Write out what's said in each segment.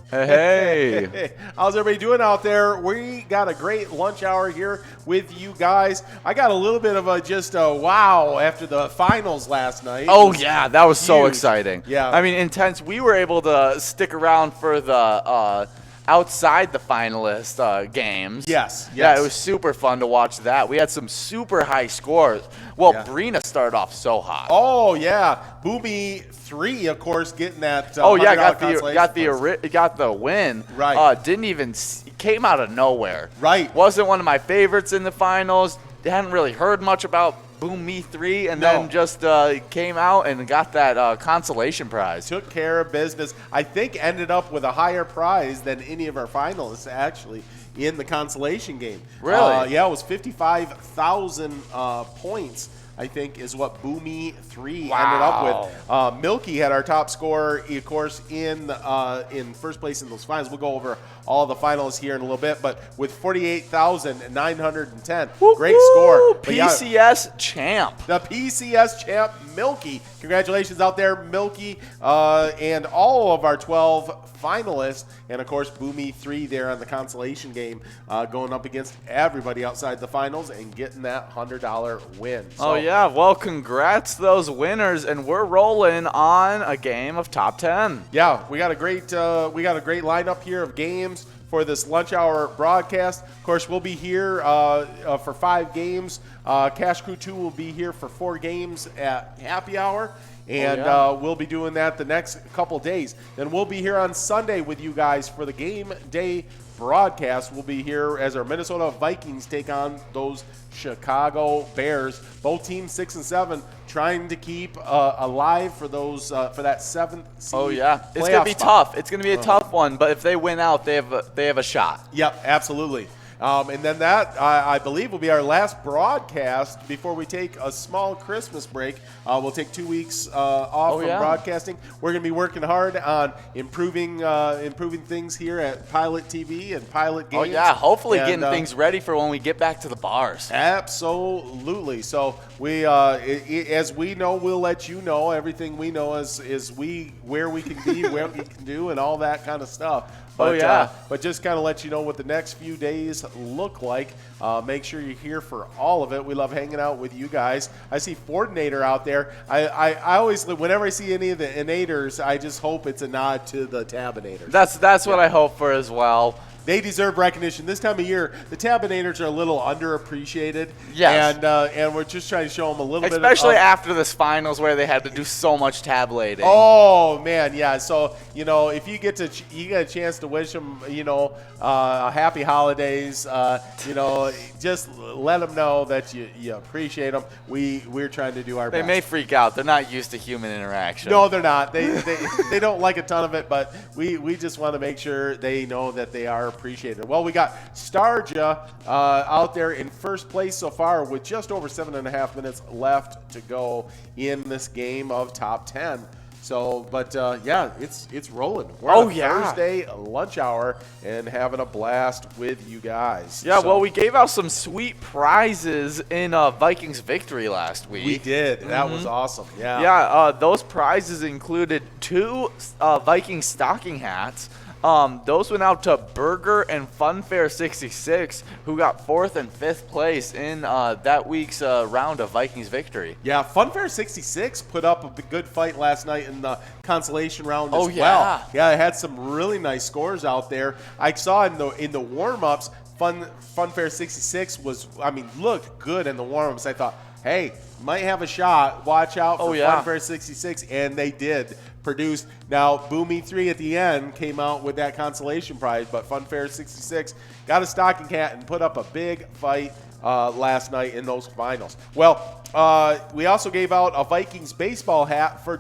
Hey. How's everybody doing out there? We got a great lunch hour here with you guys. I got a little bit of a wow after the finals last night. Oh, yeah, that was so huge. exciting. Yeah. I mean, intense. We were able to stick around for the outside the finalist games. Yes. Yeah, it was super fun to watch that. We had some super high scores. Well, Yeah. Brina started off so hot. Oh, yeah. Boomy 3, of course, getting that Oh yeah, $100 got the win. Right. Didn't even came out of nowhere. Right. Wasn't one of my favorites in the finals. Hadn't really heard much about Boom Me 3, and then just came out and got that consolation prize. Took care of business. I think ended up with a higher prize than any of our finalists actually in the consolation game. Really? Yeah, it was 55,000 points. I think is what Boomy 3 ended up with. Milky had our top score, of course, in first place in those finals. We'll go over all the finalists here in a little bit, but with 48,910, great score. PCS champ. The PCS champ, Milky. Congratulations out there, Milky, and all of our 12 finalists, and of course Boomy 3 there on the consolation game, going up against everybody outside the finals and getting that $100 win. So, oh yeah, well congrats to those winners, and we're rolling on a game of top 10. Yeah, we got a great lineup here of games for this lunch hour broadcast. Of course, we'll be here for 5 games. Cash Crew 2 will be here for 4 games at happy hour. And we'll be doing that the next couple days. Then we'll be here on Sunday with you guys for the game day broadcast. We'll be here as our Minnesota Vikings take on those Chicago Bears. Both teams 6 and 7, trying to keep alive for those for that 7th seed. Oh yeah, it's gonna be tough. It's gonna be a tough one, but if they win out, they have a shot. Yep, absolutely. And then that, I believe, will be our last broadcast before we take a small Christmas break. We'll take 2 weeks off from broadcasting. We're going to be working hard on improving things here at Pilot TV and Pilot Games. Oh, yeah, hopefully getting things ready for when we get back to the bars. Absolutely. So we, as we know, we'll let you know everything we know is where we can be, where we can do, and all that kind of stuff. But, but just kind of let you know what the next few days look like. Make sure you're here for all of it. We love hanging out with you guys. I see Fordinator out there. I always, whenever I see any of the Inators, I just hope it's a nod to the Tabinators. That's what I hope for as well. They deserve recognition. This time of year, the Tabinators are a little underappreciated. Yes. And we're just trying to show them a little bit. Especially after this finals where they had to do so much tabulating. Oh, man, yeah. So, if you get a chance to wish them, happy holidays, just let them know that you appreciate them. We're trying to do our best. They may freak out. They're not used to human interaction. No, they're not. They don't like a ton of it, but we just want to make sure they know that they are appreciated. Well, we got Starja out there in first place so far with just over 7.5 minutes left to go in this game of top 10. So, but it's rolling. We're on Thursday lunch hour and having a blast with you guys. Yeah, well, we gave out some sweet prizes in Vikings victory last week. We did. That was awesome. Yeah. Yeah, those prizes included 2 Viking stocking hats. Those went out to Burger and Funfair 66, who got 4th and 5th place in that week's round of Vikings victory. Yeah, Funfair 66 put up a good fight last night in the consolation round as well. Yeah, it had some really nice scores out there. I saw in the warm-ups, Funfair 66 looked good in the warm-ups. I thought, hey, might have a shot. Watch out for Funfair 66, and they did produce. Now, Boomy 3 at the end came out with that consolation prize, but Funfair 66 got a stocking hat and put up a big fight last night in those finals. Well, we also gave out a Vikings baseball hat for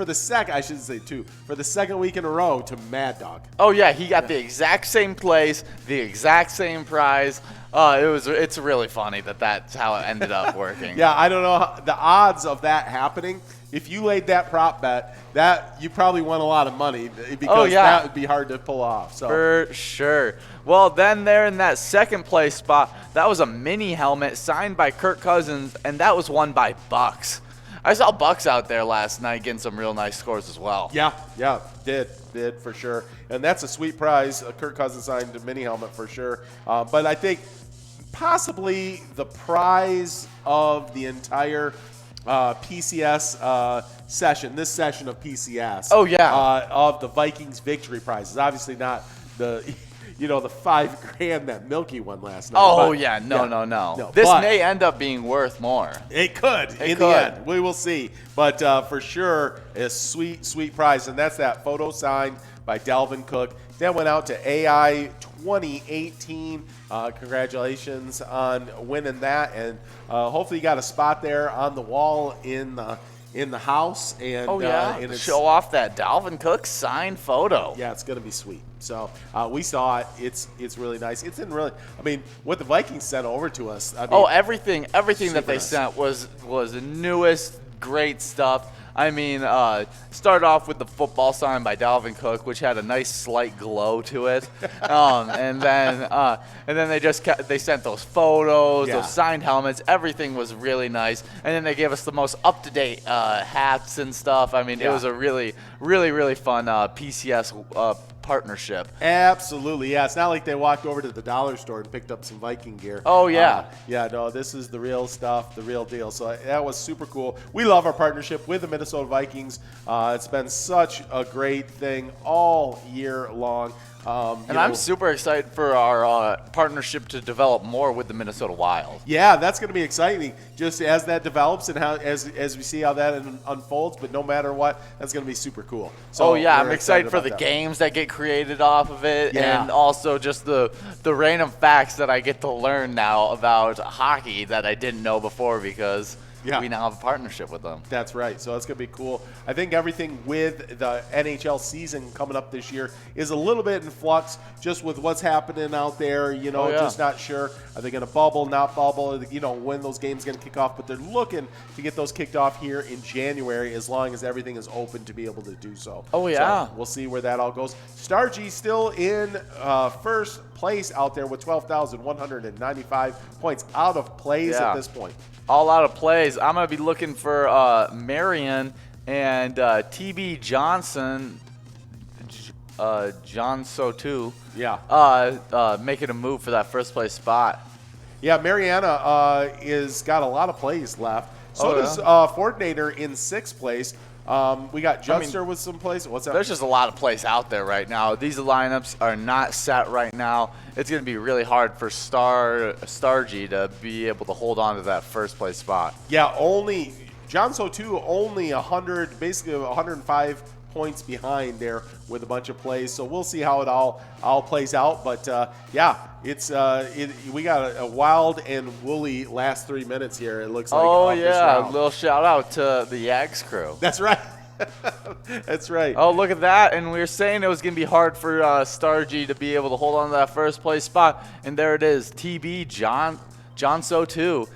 the second week in a row to Mad Dog. Oh yeah, he got the exact same place, the exact same prize. It's really funny that's how it ended up working. Yeah, I don't know the odds of that happening. If you laid that prop bet, that you probably won a lot of money because that would be hard to pull off. So for sure. Well, then there in that second place spot, that was a mini helmet signed by Kirk Cousins, and that was won by Bucks. I saw Bucks out there last night getting some real nice scores as well. Yeah, did for sure. And that's a sweet prize. Kirk Cousins signed a mini helmet for sure. But I think possibly the prize of the entire PCS session, this session of PCS. Oh, yeah. Of the Vikings victory prize is obviously not the the $5,000 that Milky won last night. Oh, but, yeah. No. This may end up being worth more. It could in the end. We will see. But for sure, a sweet, sweet prize. And that's that photo signed by Dalvin Cook. That went out to AI 2018. Congratulations on winning that. And hopefully you got a spot there on the wall in the house. And, and show off that Dalvin Cook signed photo. Yeah, it's going to be sweet. So we saw it. It's really nice. It's in really. I mean, what the Vikings sent over to us. I mean, everything that they sent was the newest, great stuff. I mean, started off with the football sign by Dalvin Cook, which had a nice slight glow to it, and then they sent those photos, those signed helmets. Everything was really nice, and then they gave us the most up-to-date hats and stuff. I mean, it was a really, really, really fun PCS partnership. Absolutely, yeah. It's not like they walked over to the dollar store and picked up some Viking gear. Oh, yeah. No, this is the real stuff, the real deal. So that was super cool. We love our partnership with the Minnesota Vikings. It's been such a great thing all year long. I'm super excited for our partnership to develop more with the Minnesota Wild. Yeah, that's going to be exciting just as that develops and as we see how that unfolds. But no matter what, that's going to be super cool. So I'm excited for the games that get created off of it, and also just the random facts that I get to learn now about hockey that I didn't know before because we now have a partnership with them. That's right. So that's going to be cool. I think everything with the NHL season coming up this year is a little bit in flux just with what's happening out there. Just not sure. Are they going to bubble, not bubble? When those games going to kick off. But they're looking to get those kicked off here in January as long as everything is open to be able to do so. So we'll see where that all goes. Stargy still in first place out there with 12,195 points out of plays at this point. All out of plays. I'm going to be looking for Marion and TB Johnson, John Sotu. Making a move for that first place spot. Yeah, Mariana is got a lot of plays left. So does Fortnator in sixth place. We got Jutster with some plays. What's that? There's just a lot of plays out there right now. These lineups are not set right now. It's going to be really hard for Stargy to be able to hold on to that first place spot. Yeah, only John Sotu only 105 points behind there with a bunch of plays. So we'll see how it all plays out. But we got a wild and woolly last 3 minutes here. It looks like. Oh yeah, a little shout out to the Yags crew. That's right. That's right. Oh, look at that. And we were saying it was going to be hard for Stargy to be able to hold on to that first place spot. And there it is. TB John Sotu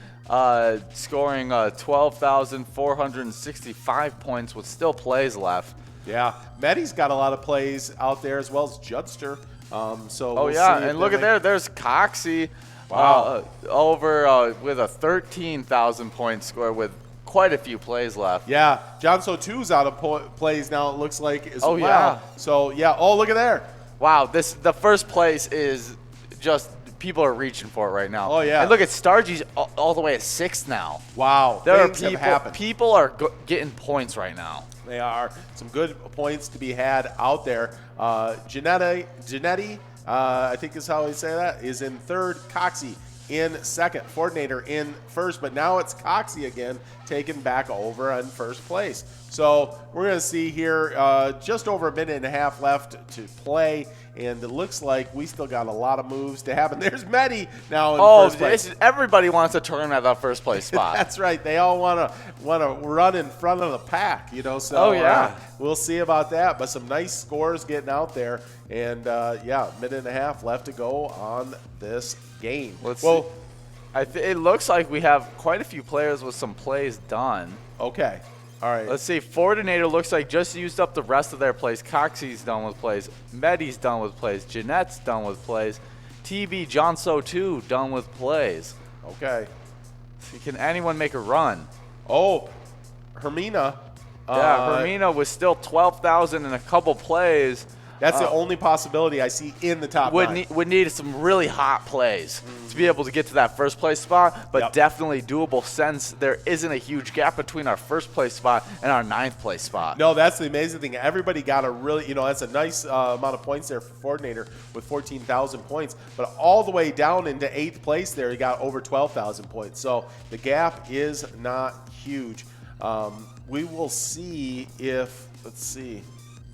scoring 12,465 points with still plays left. Yeah. Meddy's got a lot of plays out there as well as Jutster. We'll see and look at there. There's Coxie over with a 13,000 point score with quite a few plays left. Yeah, John Sotu's out of plays now, it looks like, as well. Yeah. So, look at there. Wow, the first place is just people are reaching for it right now. Oh, yeah. And look at Stargy's all the way at 6th now. Wow. There are people are getting points right now. They are. Some good points to be had out there. Janetti, I think is how we say that, is in third. Coxie in second. Fortnator in first, but now it's Coxie again taken back over in first place. So we're going to see here just over a minute and a half left to play, and it looks like we still got a lot of moves to happen. There's Meddy now in first place. Everybody wants to turn at that first place spot. That's right. They all want to run in front of the pack, So we'll see about that. But some nice scores getting out there, and minute and a half left to go on this game. Let's see. It looks like we have quite a few players with some plays done. Okay. All right. Let's see. Fortinator looks like just used up the rest of their plays. Coxie's done with plays. Meddy's done with plays. Jeanette's done with plays. TB John Sotu done with plays. Okay. Can anyone make a run? Oh, Hermina. Hermina was still 12,000 in a couple plays. That's the only possibility I see in the top nine. Would need some really hot plays to be able to get to that first place spot, but definitely doable since there isn't a huge gap between our first place spot and our 9th place spot. No, that's the amazing thing. Everybody got a really, that's a nice amount of points there for Coordinator with 14,000 points, but all the way down into 8th place there, he got over 12,000 points. So the gap is not huge. We will see if, let's see.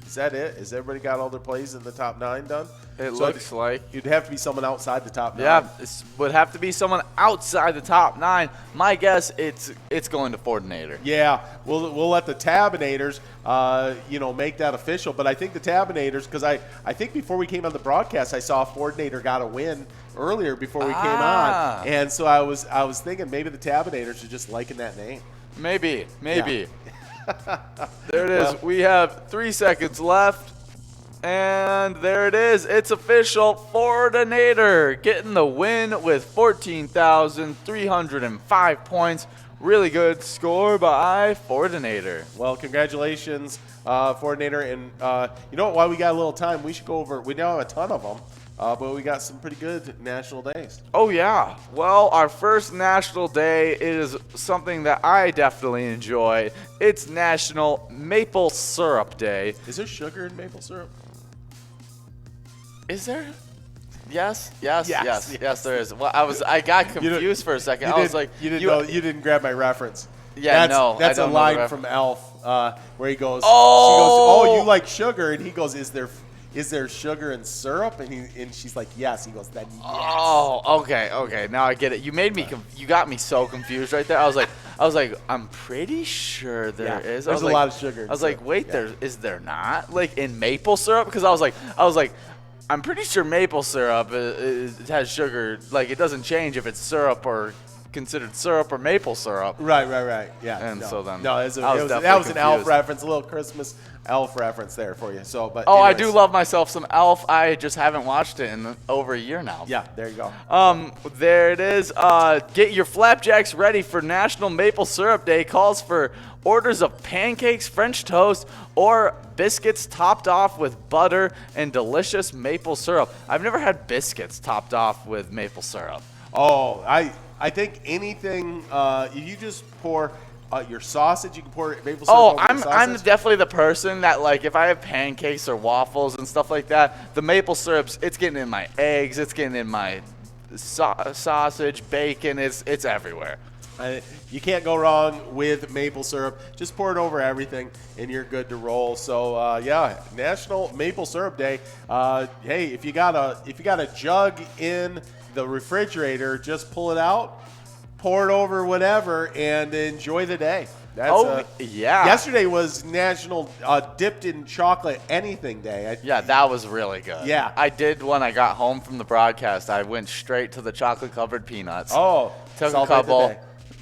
Is that it? Has everybody got all their plays in the top 9 done? It looks like. You'd have to be someone outside the top 9. Yeah, it would have to be someone outside the top 9. My guess, it's going to Coordinator. Yeah, we'll let the Tabinators, make that official. But I think the Tabinators, because I think before we came on the broadcast, I saw Coordinator got a win earlier before we came on, and so I was thinking maybe the Tabinators are just liking that name. Maybe. Yeah. There it is. Well, we have 3 seconds left. And there it is. It's official. Coordinator getting the win with 14,305 points. Really good score by Coordinator. Well, congratulations, Coordinator. And you know what? While we got a little time, we should go over. We now have a ton of them. But we got some pretty good national days. Oh, yeah. Well, our first national day is something that I definitely enjoy. It's National Maple Syrup Day. Is there sugar in maple syrup? Is there? Yes, there is. Well, I got confused for a second. I was like, you didn't grab my reference. Yeah, that's a line from Elf where he goes, oh, she goes, oh, you like sugar, and he goes, is there sugar and syrup? And she's like, yes. He goes, then yes. Oh, okay. Now I get it. You made me. You got me so confused right there. I was like, I'm pretty sure there is. There's a lot of sugar. I was like, wait, is there not? Like in maple syrup? Because I was like, I'm pretty sure maple syrup it has sugar. Like it doesn't change if it's syrup or considered syrup or maple syrup. Right. Yeah. And so then that was an Elf reference, a little Christmas Elf reference there for you. So, but anyways. I do love myself some Elf. I just haven't watched it in over a year now. Yeah, there you go. There it is. Get your flapjacks ready for National Maple Syrup Day. Calls for orders of pancakes, French toast, or biscuits topped off with butter and delicious maple syrup. I've never had biscuits topped off with maple syrup. Oh, I think anything. You just pour your sausage. You can pour maple syrup over your sausage. I'm definitely the person that, like, if I have pancakes or waffles and stuff like that, the maple syrup's it's getting in my eggs, it's getting in my sausage, bacon. It's everywhere. You can't go wrong with maple syrup. Just pour it over everything, and you're good to roll. So National Maple Syrup Day. Hey, if you got a jug in the refrigerator, just pull it out, pour it over whatever, and enjoy the day. Yesterday was National Dipped in Chocolate Anything Day. That was really good. Yeah. I did when I got home from the broadcast. I went straight to the chocolate-covered peanuts. Oh. Took a couple,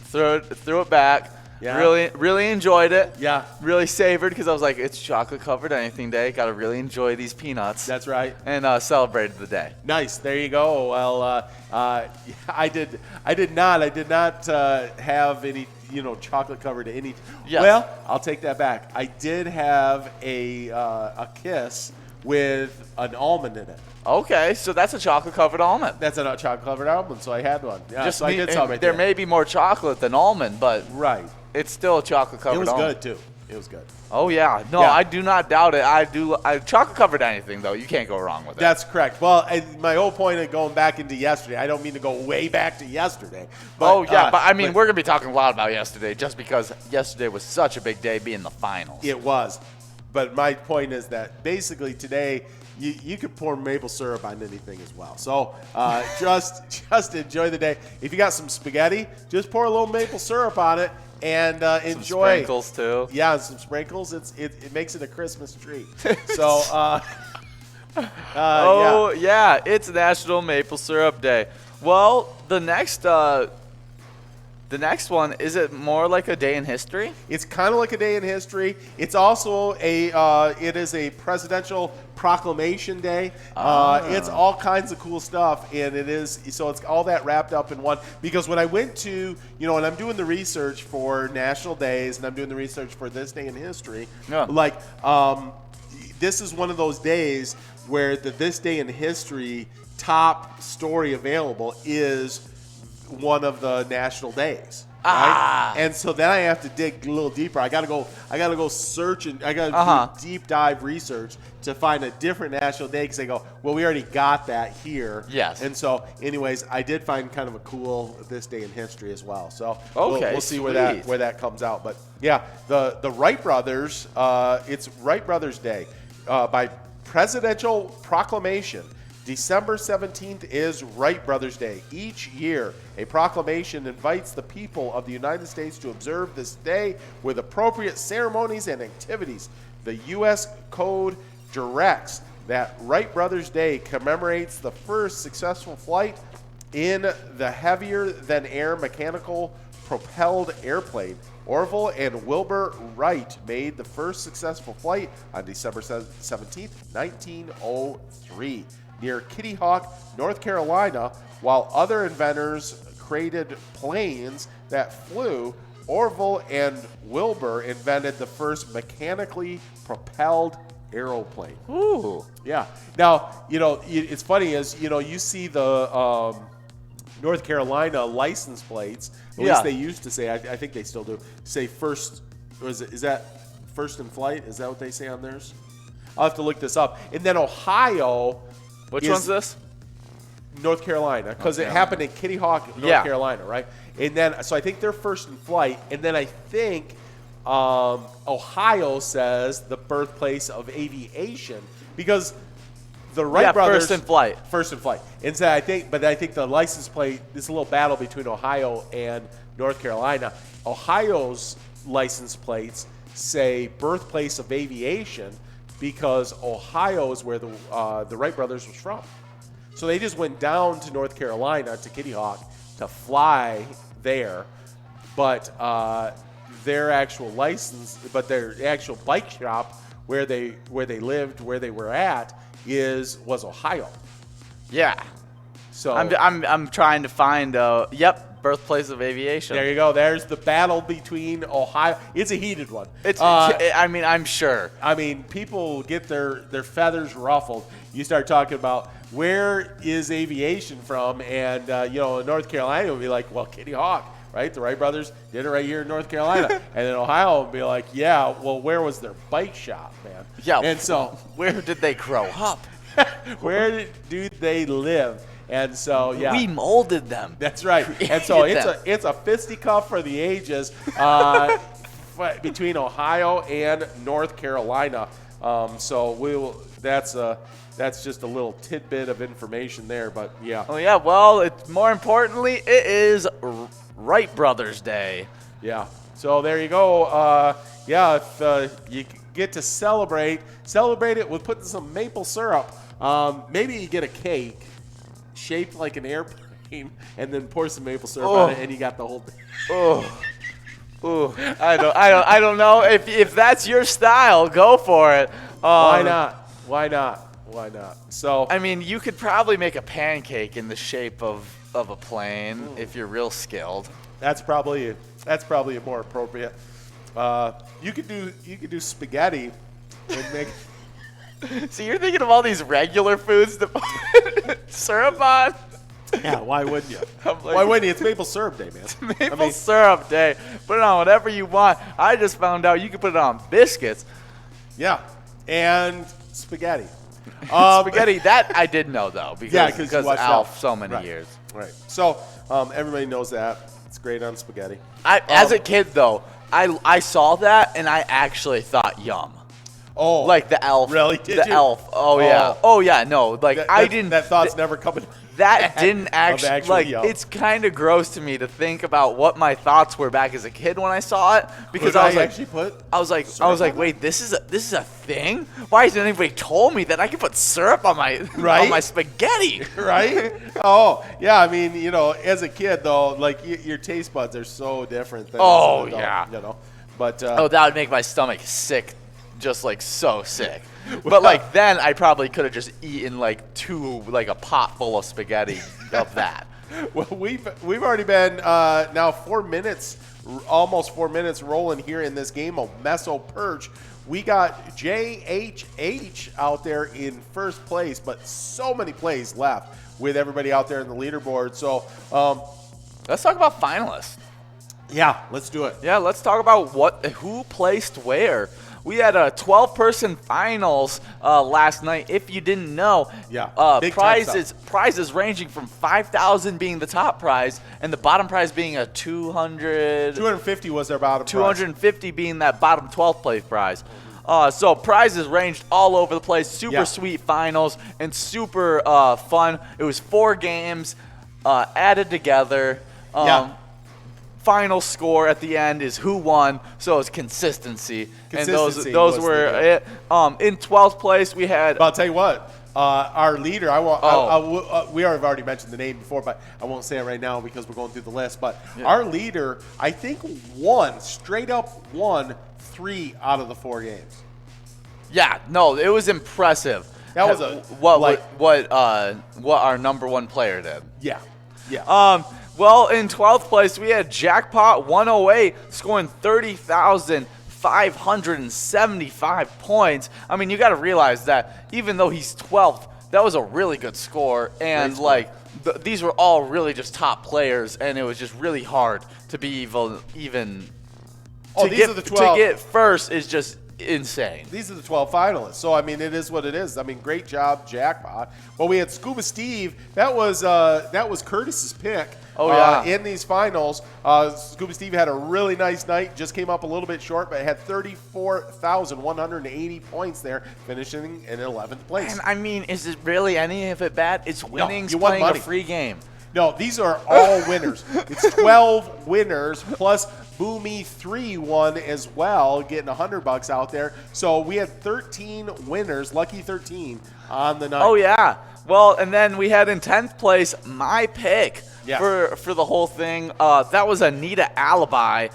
threw it back. Yeah. Really enjoyed it. Yeah. Really savored because I was like, it's chocolate-covered anything day. Got to really enjoy these peanuts. That's right. And celebrated the day. Nice. There you go. Well, I did not have any, chocolate-covered any. Yes. Well, I'll take that back. I did have a kiss with an almond in it. Okay, so that's a chocolate-covered almond. That's a chocolate-covered almond, so I had one. Yeah, so I did something right there. There may be more chocolate than almond, but it's still a chocolate-covered almond. It was good, too. It was good. Oh, yeah. No, I do not doubt it. Chocolate-covered anything, though. You can't go wrong with it. That's correct. Well, my whole point of going back into yesterday, I don't mean to go way back to yesterday. But, we're going to be talking a lot about yesterday just because yesterday was such a big day being the finals. It was. But my point is that basically today, you could pour maple syrup on anything as well. So just enjoy the day. If you got some spaghetti, just pour a little maple syrup on it and enjoy. Some sprinkles too. Yeah, and some sprinkles. It makes it a Christmas treat. So it's National Maple Syrup Day. Well, the next The next one, is it more like a day in history? It's kind of like a day in history. It's also it is a presidential proclamation day. It's all kinds of cool stuff, and it's all that wrapped up in one. Because when I went to, and I'm doing the research for national days, and I'm doing the research for this day in history, this is one of those days where the this day in history top story available is one of the national days. Right? And so then I have to dig a little deeper. I gotta go search, and I gotta do deep dive research to find a different national day, because they go, well, we already got that here. Yes. And so, anyways, I did find kind of a cool this day in history as well. So we'll see where that comes out. But yeah, the Wright brothers, it's Wright Brothers Day by presidential proclamation. December 17th is Wright Brothers Day. Each year, a proclamation invites the people of the United States to observe this day with appropriate ceremonies and activities. The U.S. Code directs that Wright Brothers Day commemorates the first successful flight in the heavier-than-air mechanical propelled airplane. Orville and Wilbur Wright made the first successful flight on December 17th, 1903. Near Kitty Hawk, North Carolina, while other inventors created planes that flew, Orville and Wilbur invented the first mechanically propelled aeroplane. Ooh. Yeah. Now, it's funny is, you see the North Carolina license plates, at least they used to say, I think they still do, say first, is that first in flight? Is that what they say on theirs? I'll have to look this up. And then Ohio... Which one's this? North Carolina, because it happened in Kitty Hawk, North Carolina, right? And then, so I think they're first in flight, and then I think Ohio says the birthplace of aviation, because the Wright brothers first in flight. And so I think the license plate is a little battle between Ohio and North Carolina. Ohio's license plates say birthplace of aviation, because Ohio is where the Wright brothers was from. So they just went down to North Carolina, to Kitty Hawk, to fly there. But their actual bike shop, where they lived, where they were at, was Ohio. Yeah. So I'm trying to find birthplace of aviation. There you go. There's the battle between Ohio. It's a heated one. I'm sure. I mean, people get their feathers ruffled. You start talking about where is aviation from, and North Carolina will be like, well, Kitty Hawk, right? The Wright brothers did it right here in North Carolina. And then Ohio will be like, yeah, well, where was their bike shop, man? Yeah. And so where did they grow up? Where do they live? And so, yeah, we molded them. That's right. And so it's a fisticuff for the ages between Ohio and North Carolina. So that's just a little tidbit of information there. But yeah. Oh yeah. Well, more importantly, it is Wright Brothers Day. Yeah. So there you go. If you get to celebrate it with putting some maple syrup. Maybe you get a cake shaped like an airplane, and then pour some maple syrup on it, and you got the whole thing. I don't know if that's your style. Go for it. Why not? So I mean, you could probably make a pancake in the shape of a plane if you're real skilled. That's probably more appropriate. You could do spaghetti and make. So you're thinking of all these regular foods to put syrup on? Yeah, why wouldn't you? Why wouldn't you? It's maple syrup day, man. It's maple syrup day. Put it on whatever you want. I just found out you can put it on biscuits. Yeah, and spaghetti. Spaghetti, that I did know, though, because Alf so many years. Right. So everybody knows that. It's great on spaghetti. As a kid, though, I saw that, and I actually thought yum. Oh, like the elf. Really? Did the you? elf. Oh yeah. Oh yeah. No, like I didn't. That thought's never come into that didn't actually, like, yell. it's kind of gross to me to think about what my thoughts were back as a kid when I saw it, because Could I was I like, actually put I was like, syrup on wait, this is a thing? Why hasn't anybody told me that I can put syrup on my on my spaghetti? Right? Oh, yeah. I mean, as a kid though, like your taste buds are so different than as an adult, yeah. But that would make my stomach sick, just like so sick. But like then I probably could have just eaten like a pot full of spaghetti of that. Well, we've already been now 4 minutes, almost 4 minutes rolling here in this game of Meso Perch. We got JHH out there in first place, but so many plays left with everybody out there in the leaderboard. So let's talk about finalists. Yeah, let's do it. Yeah, let's talk about who placed where. We had a 12-person finals last night. If you didn't know, big prizes ranging from $5,000 being the top prize, and the bottom prize being a 250 was their bottom prize. 250 being that bottom 12th place prize. So prizes ranged all over the place. Super sweet finals and super fun. It was 4 games added together. Final score at the end is who won, so it's consistency. And those were it. In 12th place, we had. But I'll tell you what, our leader. We have already mentioned the name before, but I won't say it right now because we're going through the list. But our leader, I think, straight up won 3 out of the 4 games. Yeah, no, it was impressive. That was what our number 1 player did. Yeah. Well, in 12th place, we had Jackpot 108 scoring 30,575 points. I mean, you got to realize that even though he's 12th, that was a really good score. And, these were all really just top players, and it was just really hard to be even to get first is just insane. These are the 12 finalists. So, I mean, it is what it is. I mean, great job, Jackpot. Well, we had Scuba Steve. That was Curtis's pick. In these finals. Scuba Steve had a really nice night. Just came up a little bit short, but had 34,180 points there, finishing in 11th place. And I mean, is it really any of it bad? It's winnings playing a free game. No, these are all winners. It's 12 winners plus Boomy 3 won as well, getting $100 out there. So we had 13 winners, lucky 13 on the night. Oh yeah. Well, and then we had in 10th place my pick for the whole thing. That was Anita Alibi,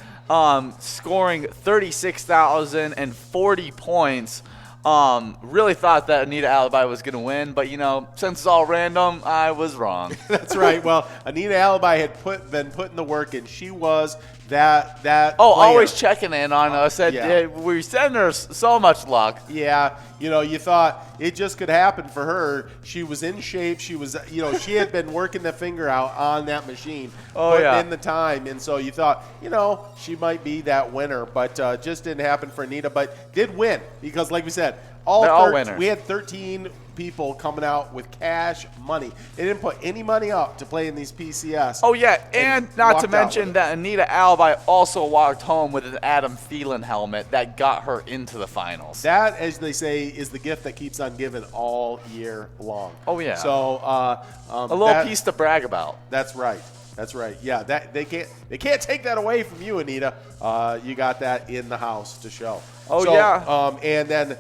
scoring 36,040 points. Really thought that Anita Alibi was going to win, but since it's all random, I was wrong. That's right. Well, Anita Alibi had been putting the work in. She was that player. Always checking in on us. We send her so much luck. Yeah, you thought it just could happen for her. She was in shape. She was, she had been working the finger out on that machine, putting in the time, and so you thought, she might be that winner, but just didn't happen for Anita, but did win because, like we said, all winners. We had 13 people coming out with cash money. They didn't put any money up to play in these PCS. Oh, yeah, and not to mention that Anita Alibi also walked home with an Adam Thielen helmet that got her into the finals. That, as they say, is the gift that keeps on giving all year long. Oh, yeah. So a little piece to brag about. That's right. That's right. Yeah, they can't take that away from you, Anita. You got that in the house to show. And then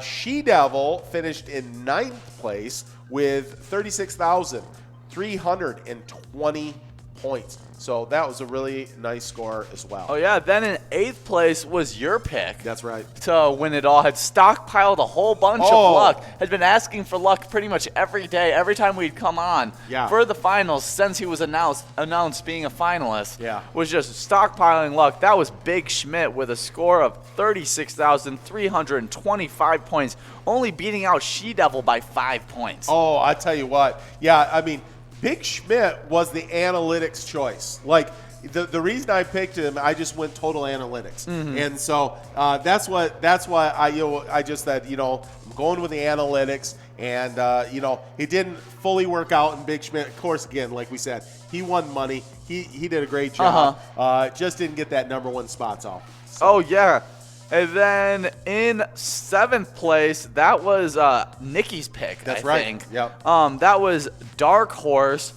She Devil finished in 9th place with 36,320 points. So that was a really nice score as well. Oh, yeah. Then in 8th place was your pick. That's right. To win it all. Had stockpiled a whole bunch of luck. Had been asking for luck pretty much every day, every time we'd come on for the finals since he was announced being a finalist. Yeah. Was just stockpiling luck. That was Big Schmidt with a score of 36,325 points, only beating out She Devil by 5 points. Oh, I tell you what. Yeah, I mean, Big Schmidt was the analytics choice. Like, the reason I picked him, I just went total analytics. Mm-hmm. And so that's why I just said, I'm going with the analytics. And, it didn't fully work out in Big Schmidt. Of course, again, like we said, he won money. He did a great job. Just didn't get that number 1 spot off. So. Oh, yeah. And then in 7th place, that was Nikki's pick. That's I right. think. Yep. That was Dark Horse,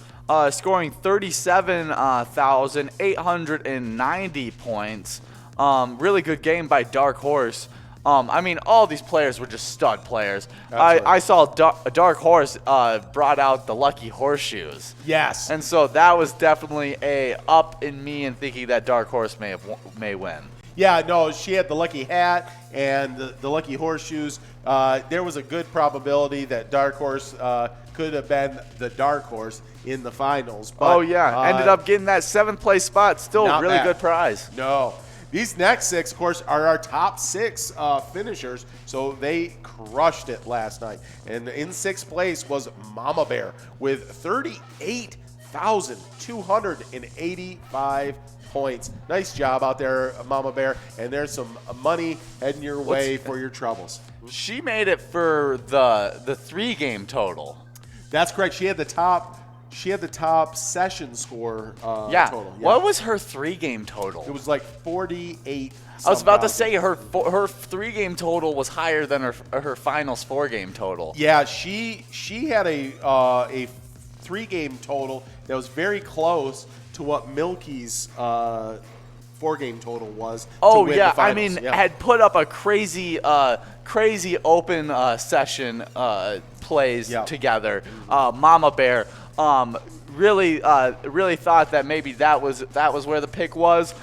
scoring 37,890 points. Really good game by Dark Horse. I mean, all these players were just stud players. I saw Dark Horse brought out the Lucky Horseshoes. Yes. And so that was definitely a up in me in thinking that Dark Horse may win. Yeah, no, she had the lucky hat and the lucky horseshoes. There was a good probability that Dark Horse could have been the Dark Horse in the finals. But, ended up getting that 7th place spot. Still a really good prize. No. These next 6, of course, are our top 6 finishers, so they crushed it last night. And in 6th place was Mama Bear with 38,285 points. Nice job out there, Mama Bear. And there's some money heading your way for your troubles. She made it for the 3-game total. That's correct. She had the top session score total. Yeah. What was her 3-game total? It was like 48. I was about to say her 3-game total was higher than her finals 4-game total. Yeah, she had a 3-game total that was very close to what Milky's 4-game total was. Oh yeah, I mean, had put up a crazy open session plays together. Mama Bear really thought that maybe that was where the pick was.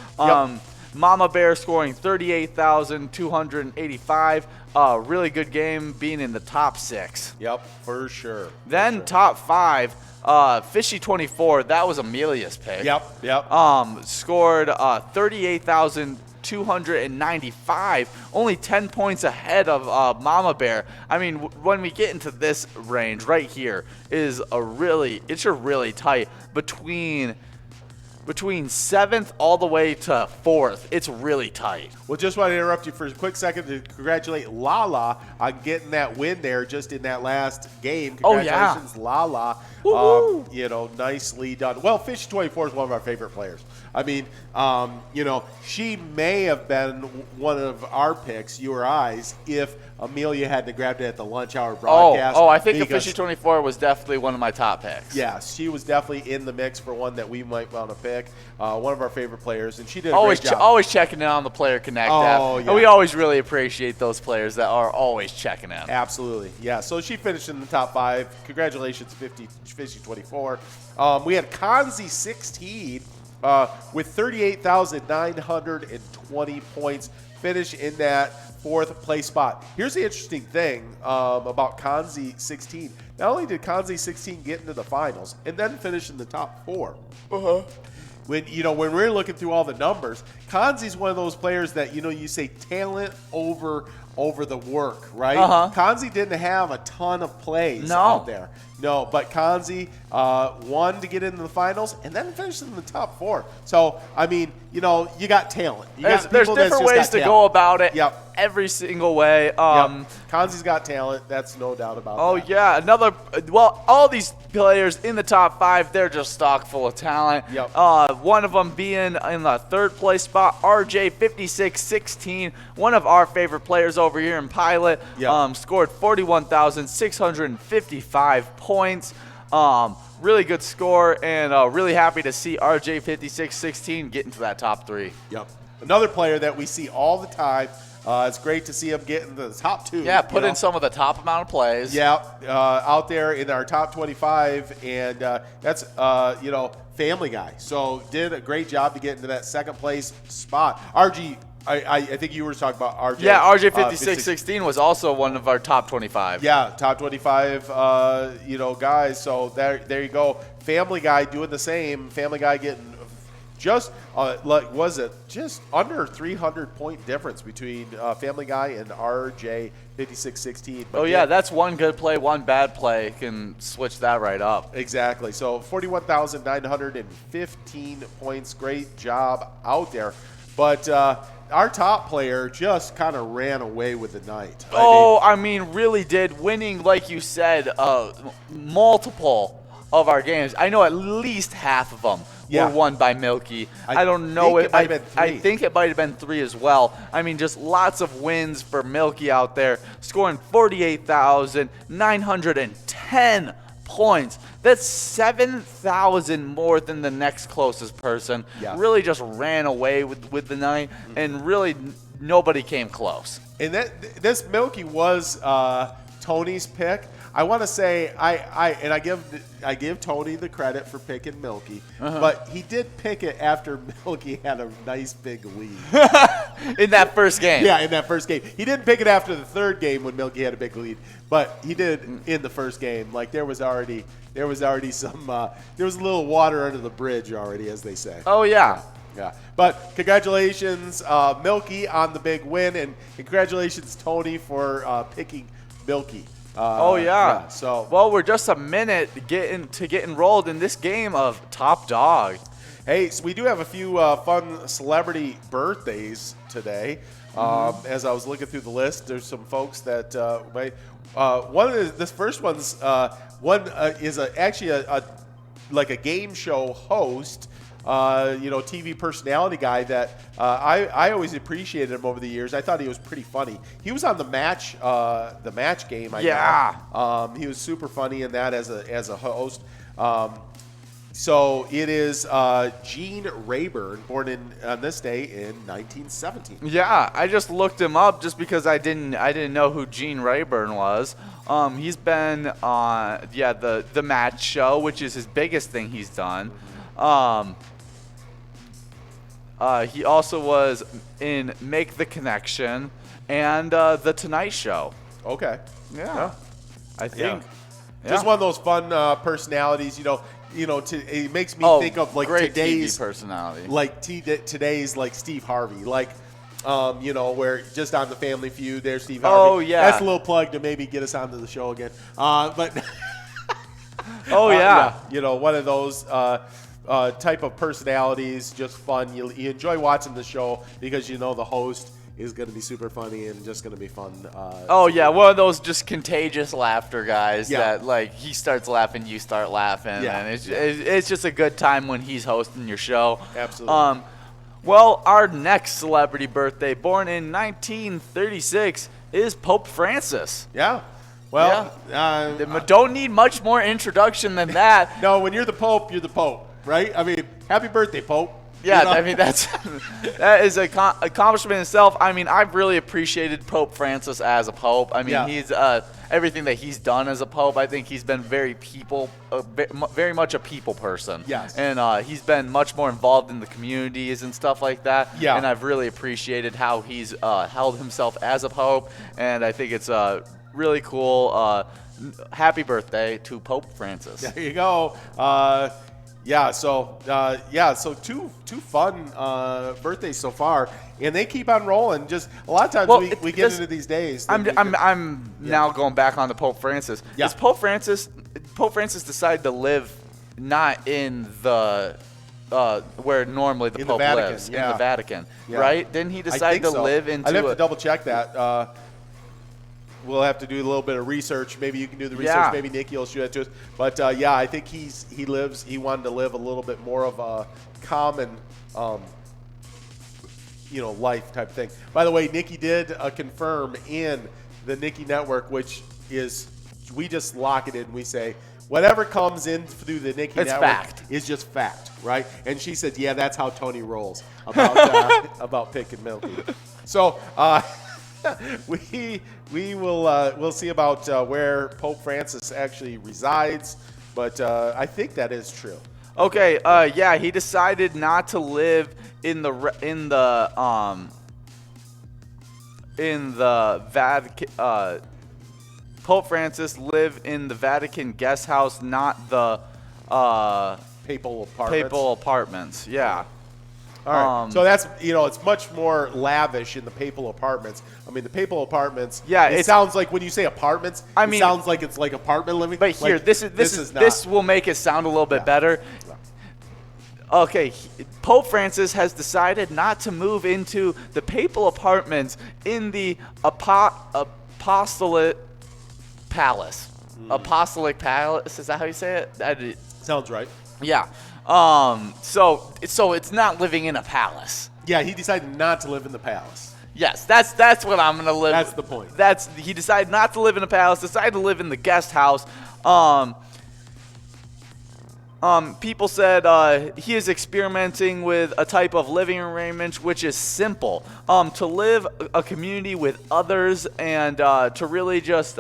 Mama Bear scoring 38,285. Really good game, being in the top 6. Yep, for sure. Then top 5. Fishy 24, that was Amelia's pick. Yep. Scored 38,295, only 10 points ahead of Mama Bear. I mean, when we get into this range right here, it's really tight between 7th all the way to 4th. It's really tight. Well, just want to interrupt you for a quick second to congratulate Lala on getting that win there just in that last game. Congratulations, Lala. Nicely done. Well, Fish 24 is one of our favorite players. I mean, she may have been one of our picks, you or I's, if Amelia hadn't grabbed it at the lunch hour broadcast. I think the Fishy 24 was definitely one of my top picks. Yes, she was definitely in the mix for one that we might want to pick. One of our favorite players, and she did a great job. Always checking in on the Player Connect app. Yeah. And we always really appreciate those players that are always checking in. Absolutely, yeah. So she finished in the top 5. Congratulations, Fishy 24. We had Kanzi 16 with 38,920 points, finish in that 4th place spot. Here's the interesting thing about Kanzi 16. Not only did Kanzi 16 get into the finals and then finish in the top 4. When we're looking through all the numbers, Kanzi's one of those players that you say talent over the work, right? Kanzi didn't have a ton of plays out there. No, but Kanzi won to get into the finals and then finished in the top 4. So, I mean, you got talent. There's different ways to go about it. Yep. Every single way. Kanzi's got talent. That's no doubt about that. Oh, yeah. All these players in the top 5, they're just stock full of talent. Yep. One of them being in the 3rd place spot, RJ 5616, one of our favorite players over here in Pilot. Yep. Scored 41,655 points. Really good score, and really happy to see RJ 5616 get into that top 3. Yep. Another player that we see all the time. It's great to see him get into the top 2. Yeah, put in some of the top amount of plays. Yeah, out there in our top 25, and that's Family Guy. So did a great job to get into that 2nd place spot. RG, I think you were talking about RJ. Yeah, RJ 5616 was also one of our top 25. Yeah, top 25, guys. So there you go. Family Guy doing the same. Family Guy getting just just under 300-point difference between Family Guy and RJ 5616. That's one good play, one bad play. Can switch that right up. Exactly. So 41,915 points. Great job out there. But our top player just kind of ran away with the night. I mean, really did. Winning, like you said, multiple of our games. I know at least half of them were won by Milky. I don't know. I think it might have been 3 as well. I mean, just lots of wins for Milky out there, scoring 48,910 points. That's 7,000 more than the next closest person. Yeah. Really just ran away with the night, and really nobody came close. And this Milky was Tony's pick. I want to say I give Tony the credit for picking Milky, but he did pick it after Milky had a nice big lead in that first game. Yeah, in that first game. He didn't pick it after the third game when Milky had a big lead, but he did in the first game. Like there was already some there was a little water under the bridge already, as they say. Oh yeah. Yeah, but congratulations, Milky, on the big win, and congratulations, Tony, for picking Milky. So well, we're just a minute to get enrolled in this game of Top Dog. Hey, so we do have a few fun celebrity birthdays today. As I was looking through the list, there's some folks that this first one's is actually a game show host. TV personality guy that I always appreciated him over the years. I thought he was pretty funny. He was on the match game. I know. He was super funny in that as a host. So it is Gene Rayburn, born on this day in 1917. Yeah, I just looked him up just because I didn't know who Gene Rayburn was. He's been on the match show, which is his biggest thing he's done. He also was in Make the Connection and The Tonight Show. Okay. Yeah. I think. Yeah. Just one of those fun personalities, it makes me think of like great today's TV personality. Like today's like Steve Harvey. Like where just on the Family Feud there's Steve Harvey. Oh yeah. That's a little plug to maybe get us onto the show again. But one of those type of personalities, just fun. You enjoy watching the show because the host is going to be super funny and just going to be fun. One of those just contagious laughter guys that like he starts laughing, you start laughing, and it's just a good time when he's hosting your show. Absolutely. Well, our next celebrity birthday, born in 1936, is Pope Francis. Yeah. Well, don't need much more introduction than that. No, when you're the Pope, you're the Pope, right? I mean, happy birthday, Pope. Yeah, I mean that is an accomplishment in itself. I mean, I've really appreciated Pope Francis as a pope. I mean, he's everything that he's done as a pope. I think he's been very very much a people person. Yes, and he's been much more involved in the communities and stuff like that. Yeah, and I've really appreciated how he's held himself as a pope, and I think it's really cool. Happy birthday to Pope Francis. There you go. So two fun birthdays so far, and they keep on rolling. Just a lot of times we get into these days. I'm now going back on to Pope Francis. Yeah. Is Pope Francis decided to live not in the where normally the Pope lives, in the Vatican, right? Didn't he decide to live into? I'd have to double check that. We'll have to do a little bit of research. Maybe you can do the research. Yeah. Maybe Nicky will show it to us. But I think he wanted to live a little bit more of a common, life type thing. By the way, Nicky did confirm in the Nicky Network, which is we just lock it in. We say whatever comes in through the Nicky Network fact. Is just fact, right? And she said, yeah, that's how Tony rolls about picking Milky. So. We'll see about where Pope Francis actually resides, but I think that is true. Okay, he decided not to live in the Vatican. Pope Francis lived in the Vatican guest house, not the papal apartments. Papal apartments, yeah. All right. So that's it's much more lavish in the papal apartments. I mean, the papal apartments. Yeah, it sounds like when you say apartments, it sounds like it's like apartment living. But here, this will make it sound a little bit better. Yeah. Okay, Pope Francis has decided not to move into the papal apartments in the Apostolic Palace. Apostolic Palace, is that how you say it? Sounds right. Yeah. So it's not living in a palace. Yeah, he decided not to live in the palace. Yes, that's what I'm gonna live. That's the point. He decided not to live in a palace. Decided to live in the guest house. People said he is experimenting with a type of living arrangement which is simple. To live a community with others and to really just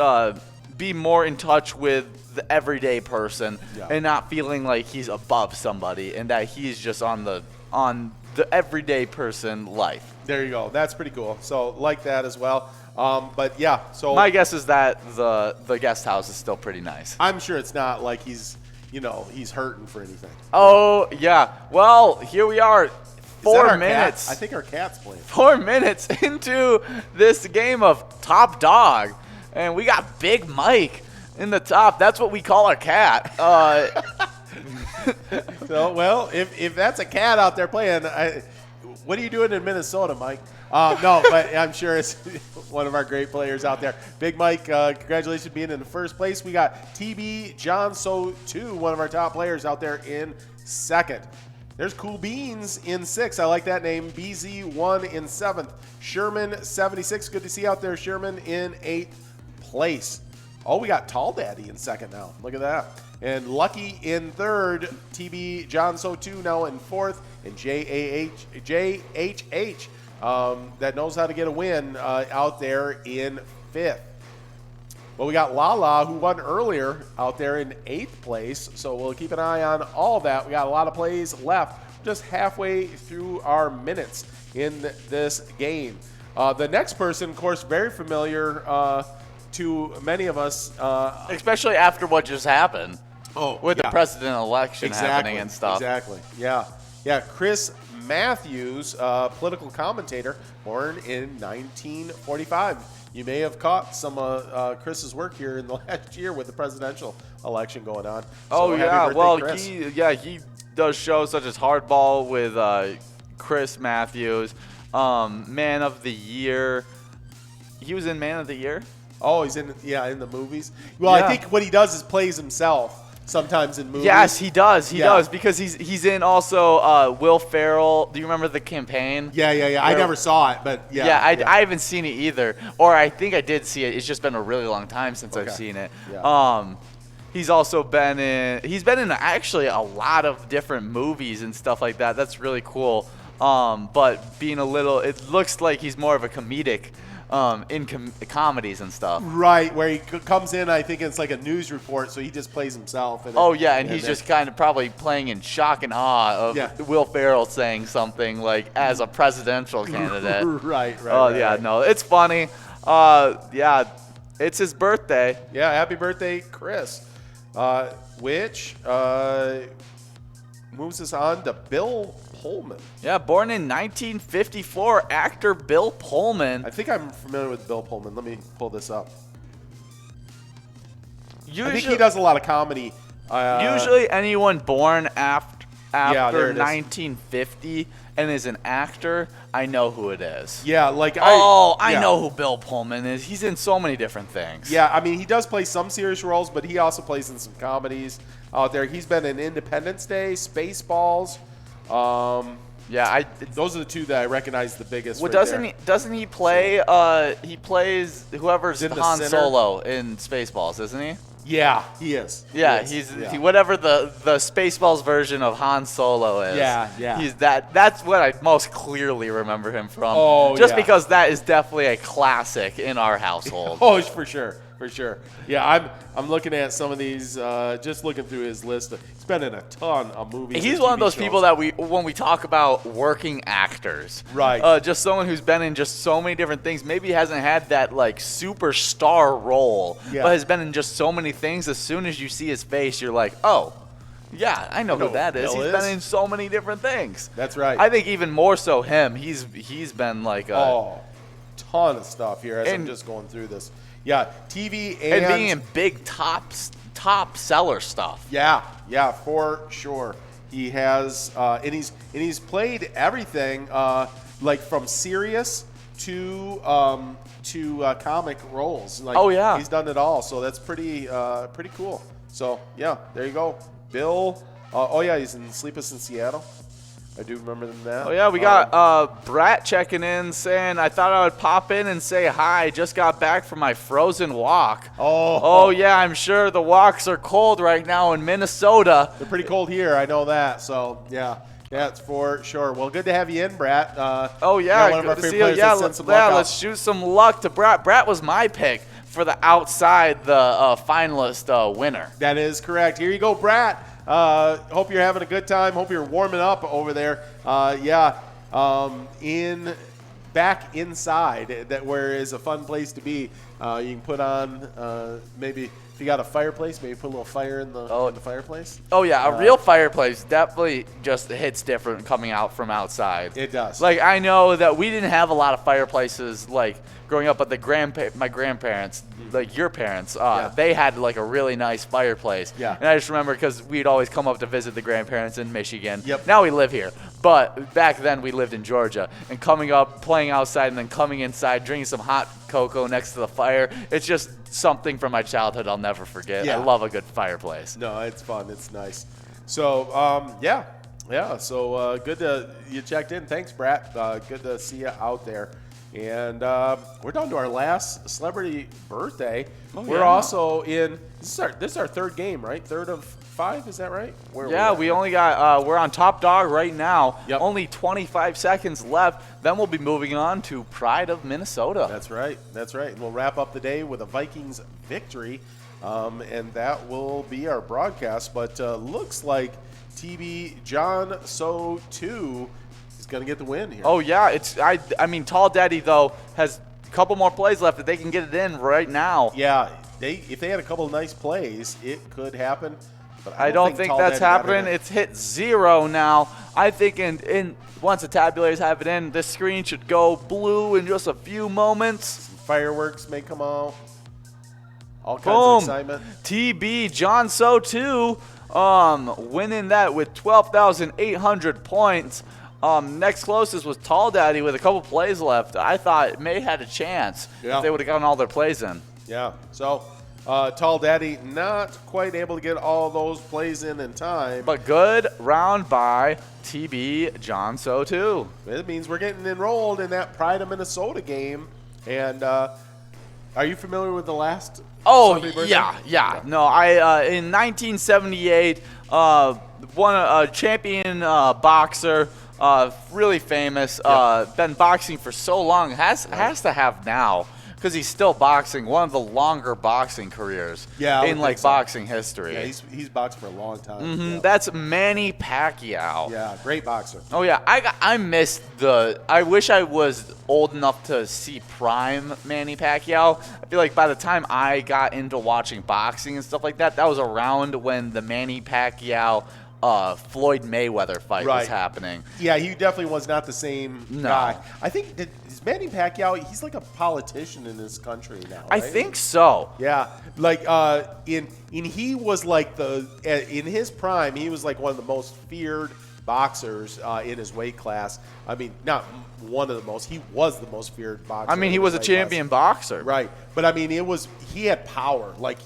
be more in touch with the everyday person and not feeling like he's above somebody and that he's just on the everyday person life. There you go. That's pretty cool. So like that as well. But yeah, so my guess is that the guest house is still pretty nice. I'm sure it's not like he's hurting for anything. Oh yeah. Well, here we are. 4 minutes. Cat? I think our cat's playing. 4 minutes into this game of Top Dog, and we got Big Mike in the top. That's what we call our cat. So, well, if that's a cat out there playing, what are you doing in Minnesota, Mike? No, but I'm sure it's one of our great players out there. Big Mike, congratulations being in the first place. We got TB John So 2, one of our top players out there in second. There's Cool Beans in 6. I like that name. BZ1 in 7th. Sherman 76. Good to see you out there, Sherman, in 8th place. Oh, we got Tall Daddy in 2nd now. Look at that. And Lucky in 3rd. TB John So 2 now in 4th. And JHH that knows how to get a win out there in 5th. Well, we got Lala, who won earlier, out there in 8th place. So we'll keep an eye on all that. We got a lot of plays left. Just halfway through our minutes in this game. The next person, of course, very familiar to many of us. Especially after what just happened. With the yeah. president election happening and stuff. Exactly. Yeah. Yeah. Chris Matthews, political commentator, born in 1945. You may have caught some of Chris's work here in the last year with the presidential election going on. So yeah. birthday, Well, Chris. he does shows such as Hardball with Chris Matthews, Man of the Year. He was in Man of the Year. Oh, he's in the movies. Well, I think what he does is plays himself sometimes in movies. Yes, he does. He does because he's in also Will Ferrell. Do you remember The Campaign? Yeah. I never saw it, but I haven't seen it either. Or I think I did see it. It's just been a really long time since I've seen it. Yeah. He's also been in actually a lot of different movies and stuff like that. That's really cool. But it looks like he's more of a comedic in comedies and stuff. Right, where he comes in, I think it's like a news report, so he just plays himself. And he's just kind of probably playing in shock and awe of Will Ferrell saying something like as a presidential candidate. Right. No, it's funny. It's his birthday. Yeah, happy birthday, Chris. Which moves us on to Bill Pullman. Yeah, born in 1954, actor Bill Pullman. I think I'm familiar with Bill Pullman. Let me pull this up. I think he does a lot of comedy. Usually anyone born after there it is. 1950 and is an actor, I know who it is. Yeah, like I know who Bill Pullman is. He's in so many different things. Yeah, I mean, he does play some serious roles, but he also plays in some comedies out there. He's been in Independence Day, Spaceballs. Those are the two that I recognize the biggest. Well, right doesn't he play? He plays whoever's Han Solo in Spaceballs, isn't he? Yeah, he is. Yeah, he's whatever the Spaceballs version of Han Solo is. Yeah. He's that. That's what I most clearly remember him from. Because that is definitely a classic in our household. Oh, for sure. Yeah, I'm looking at some of these, just looking through his list. He's been in a ton of movies. He's one of those people that when we talk about working actors, right? Just someone who's been in just so many different things. Maybe hasn't had that like superstar role, but has been in just so many things. As soon as you see his face, you're like, oh. Yeah, I know who that is. He's been in so many different things. That's right. I think even more so him. He's been like ton of stuff here as I'm just going through this. Yeah, TV and being in big top seller stuff. Yeah, for sure. He has, and he's played everything, like from serious to comic roles. Like, he's done it all. So that's pretty cool. So yeah, there you go, Bill Oh yeah, he's in Sleepless in Seattle. I do remember that. Oh, yeah, we got Brat checking in saying, I thought I would pop in and say hi. Just got back from my frozen walk. Oh, yeah, I'm sure the walks are cold right now in Minnesota. They're pretty cold here. I know that. So, yeah. Yeah, it's for sure. Well, good to have you in, Brat. Oh, yeah, one of our good to favorite see you. players Yeah, that sent some luck out. let's shoot some luck to Brat. Brat was my pick for the outside the finalist winner. That is correct. Here you go, Brat. Hope you're having a good time. Hope you're warming up over there. Back inside, that where is a fun place to be. You can put on maybe if you got a fireplace, maybe put a little fire in the fireplace. Oh yeah, a real fireplace definitely just hits different coming out from outside. It does. Like I know that we didn't have a lot of fireplaces like growing up, but my grandparents, like your parents, they had like a really nice fireplace. Yeah. And I just remember because we'd always come up to visit the grandparents in Michigan. Yep. Now we live here, but back then we lived in Georgia. And coming up, playing outside, and then coming inside, drinking some hot cocoa next to the fire, it's just something from my childhood I'll never forget. Yeah. I love a good fireplace. No, it's fun. It's nice. So, yeah. So good to you checked in. Thanks, Brat. Good to see you out there. And we're down to our last celebrity birthday. We're also in. This is our third game, right? Third of 5. Is that right? We only got. We're on top dog right now. Yep. Only 25 seconds left. Then we'll be moving on to Pride of Minnesota. That's right. And we'll wrap up the day with a Vikings victory, and that will be our broadcast. But looks like TB John So 2 is going to get the win here. Oh yeah, I mean Tall Daddy though has a couple more plays left that they can get it in right now. Yeah, if they had a couple of nice plays, it could happen. But I don't think that's happening. It's hit 0 now. I think in once the tabulators have it in, this screen should go blue in just a few moments. Some fireworks may come out. All kinds of excitement. TB John So 2 winning that with 12,800 points. Next closest was Tall Daddy with a couple plays left. I thought May had a chance if they would have gotten all their plays in. Yeah. So Tall Daddy not quite able to get all those plays in time. But good round by TB John So 2. It means we're getting enrolled in that Pride of Minnesota game. And are you familiar with the last? Oh, yeah. No, I in 1978 won a champion boxer. Really famous. Been boxing for so long. Has to have now because he's still boxing. One of the longer boxing careers in like boxing history. Yeah, he's boxed for a long time. Mm-hmm. Yeah. That's Manny Pacquiao. Yeah, great boxer. Oh yeah, I missed I wish I was old enough to see prime Manny Pacquiao. I feel like by the time I got into watching boxing and stuff like that, that was around when the Manny Pacquiao Floyd Mayweather fight was happening. Yeah, he definitely was not the same guy. I think is Manny Pacquiao, he's like a politician in this country now, right? I think so. Yeah, like he was like in his prime, he was like one of the most feared boxers in his weight class. I mean, not one of the most. He was the most feared boxer. I mean, he was a champion boxer. Right. But I mean, he had power. Like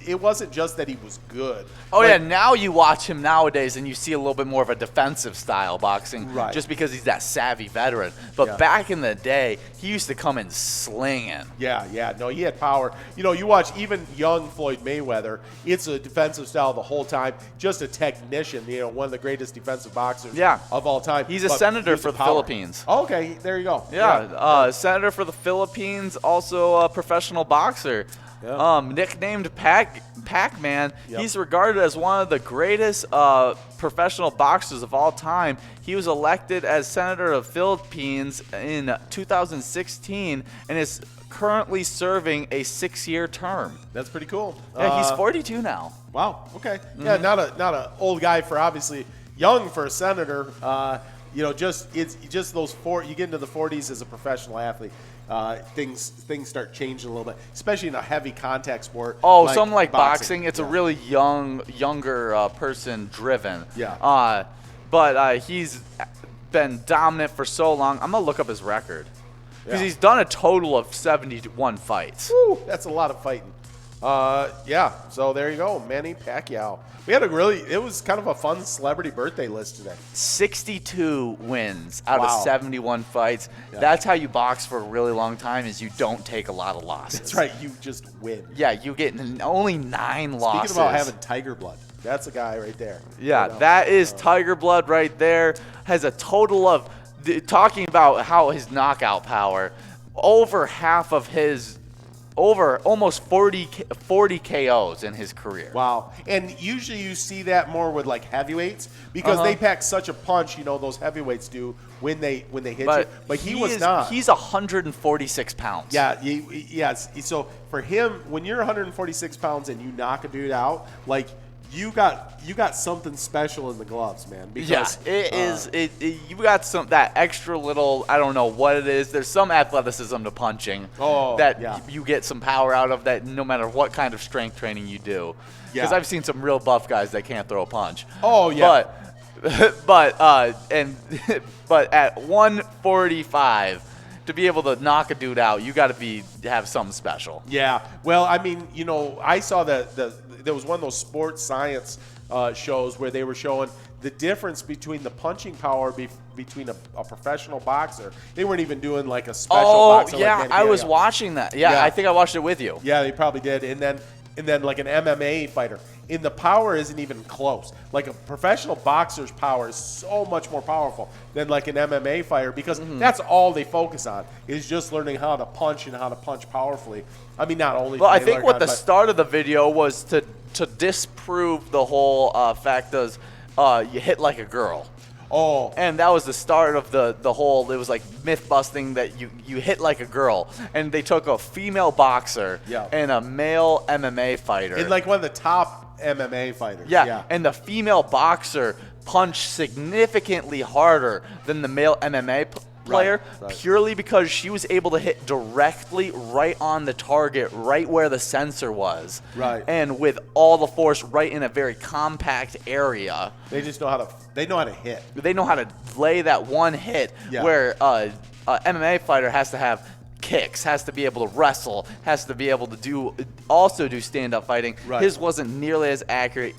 it wasn't just that he was good. Oh, yeah, now you watch him nowadays and you see a little bit more of a defensive style boxing just because he's that savvy veteran. But back in the day, he used to come in slinging. Yeah. No, he had power. You know, you watch even young Floyd Mayweather, it's a defensive style the whole time. Just a technician, one of the greatest defensive boxers of all time. He's a senator for the Philippines. Oh, okay, there you go. Yeah, senator for the Philippines, also a professional boxer. Nicknamed Pac-Man, he's regarded as one of the greatest professional boxers of all time. He was elected as senator of the Philippines in 2016 and is currently serving a 6-year term. That's pretty cool. Yeah, he's 42 now. Wow. Okay. Mm-hmm. Yeah, not a old guy for obviously young for a senator. It's just those you get into the 40s as a professional athlete. Things start changing a little bit, especially in a heavy contact sport. Oh, something like boxing. It's a really younger person driven. Yeah. But he's been dominant for so long. I'm gonna look up his record because he's done a total of 71 fights. Woo, that's a lot of fighting. Yeah, so there you go, Manny Pacquiao. We had it was kind of a fun celebrity birthday list today. 62 wins out Wow. of 71 fights. Yeah. That's how you box for a really long time, is you don't take a lot of losses. That's right, you just win. Yeah, you get only 9 losses. Speaking about having tiger blood, that's a guy right there. Yeah, that is Tiger Blood right there. Has a total of, talking about how his knockout power, over half of his, over almost 40 KOs in his career. Wow. And usually you see that more with like heavyweights because they pack such a punch, those heavyweights do when they hit you. But he was not. He's 146 pounds. Yeah, yes. So for him, when you're 146 pounds and you knock a dude out, like you got something special in the gloves, man. Because, you got that extra little, I don't know what it is. There's some athleticism to punching you get some power out of that no matter what kind of strength training you do. Because I've seen some real buff guys that can't throw a punch. Oh yeah. But at 145, to be able to knock a dude out, you got to have something special. Yeah. Well, I mean, I saw there was one of those sports science shows where they were showing the difference between the punching power between a professional boxer. They weren't even doing like a special boxer. Oh, yeah, like I was watching that. Yeah, I think I watched it with you. Yeah, they probably did. And then like an MMA fighter, and the power isn't even close. Like a professional boxer's power is so much more powerful than like an MMA fighter because that's all they focus on is just learning how to punch and how to punch powerfully. I mean, not only. Well, I think what the start of the video was to disprove the whole fact is you hit like a girl. Oh. And that was the start of the whole, it was like myth busting that you hit like a girl. And they took a female boxer and a male MMA fighter. And like one of the top MMA fighters. Yeah. And the female boxer punched significantly harder than the male MMA player purely because she was able to hit directly right on the target, right where the sensor was. Right. And with all the force right in a very compact area. They just know how to hit. They know how to lay that one hit where an MMA fighter has to have kicks, has to be able to wrestle, has to be able to do stand-up fighting. Right. His wasn't nearly as accurate,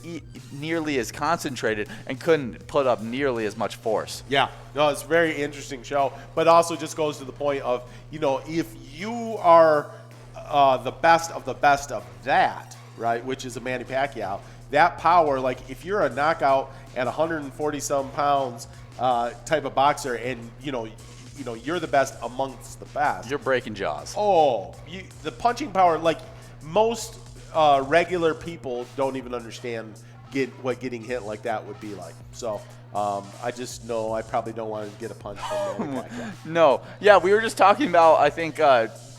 nearly as concentrated, and couldn't put up nearly as much force. Yeah, no, it's a very interesting show, but also just goes to the point of, if you are the best of that, right, which is a Manny Pacquiao, that power, like if you're a knockout at 140-some pounds type of boxer and, you're the best amongst the best. You're breaking jaws. Oh, the punching power, like most regular people don't even understand what getting hit like that would be like. So I just know I probably don't want to get a punch from Manny Pacquiao. No. Yeah, we were just talking about, I think,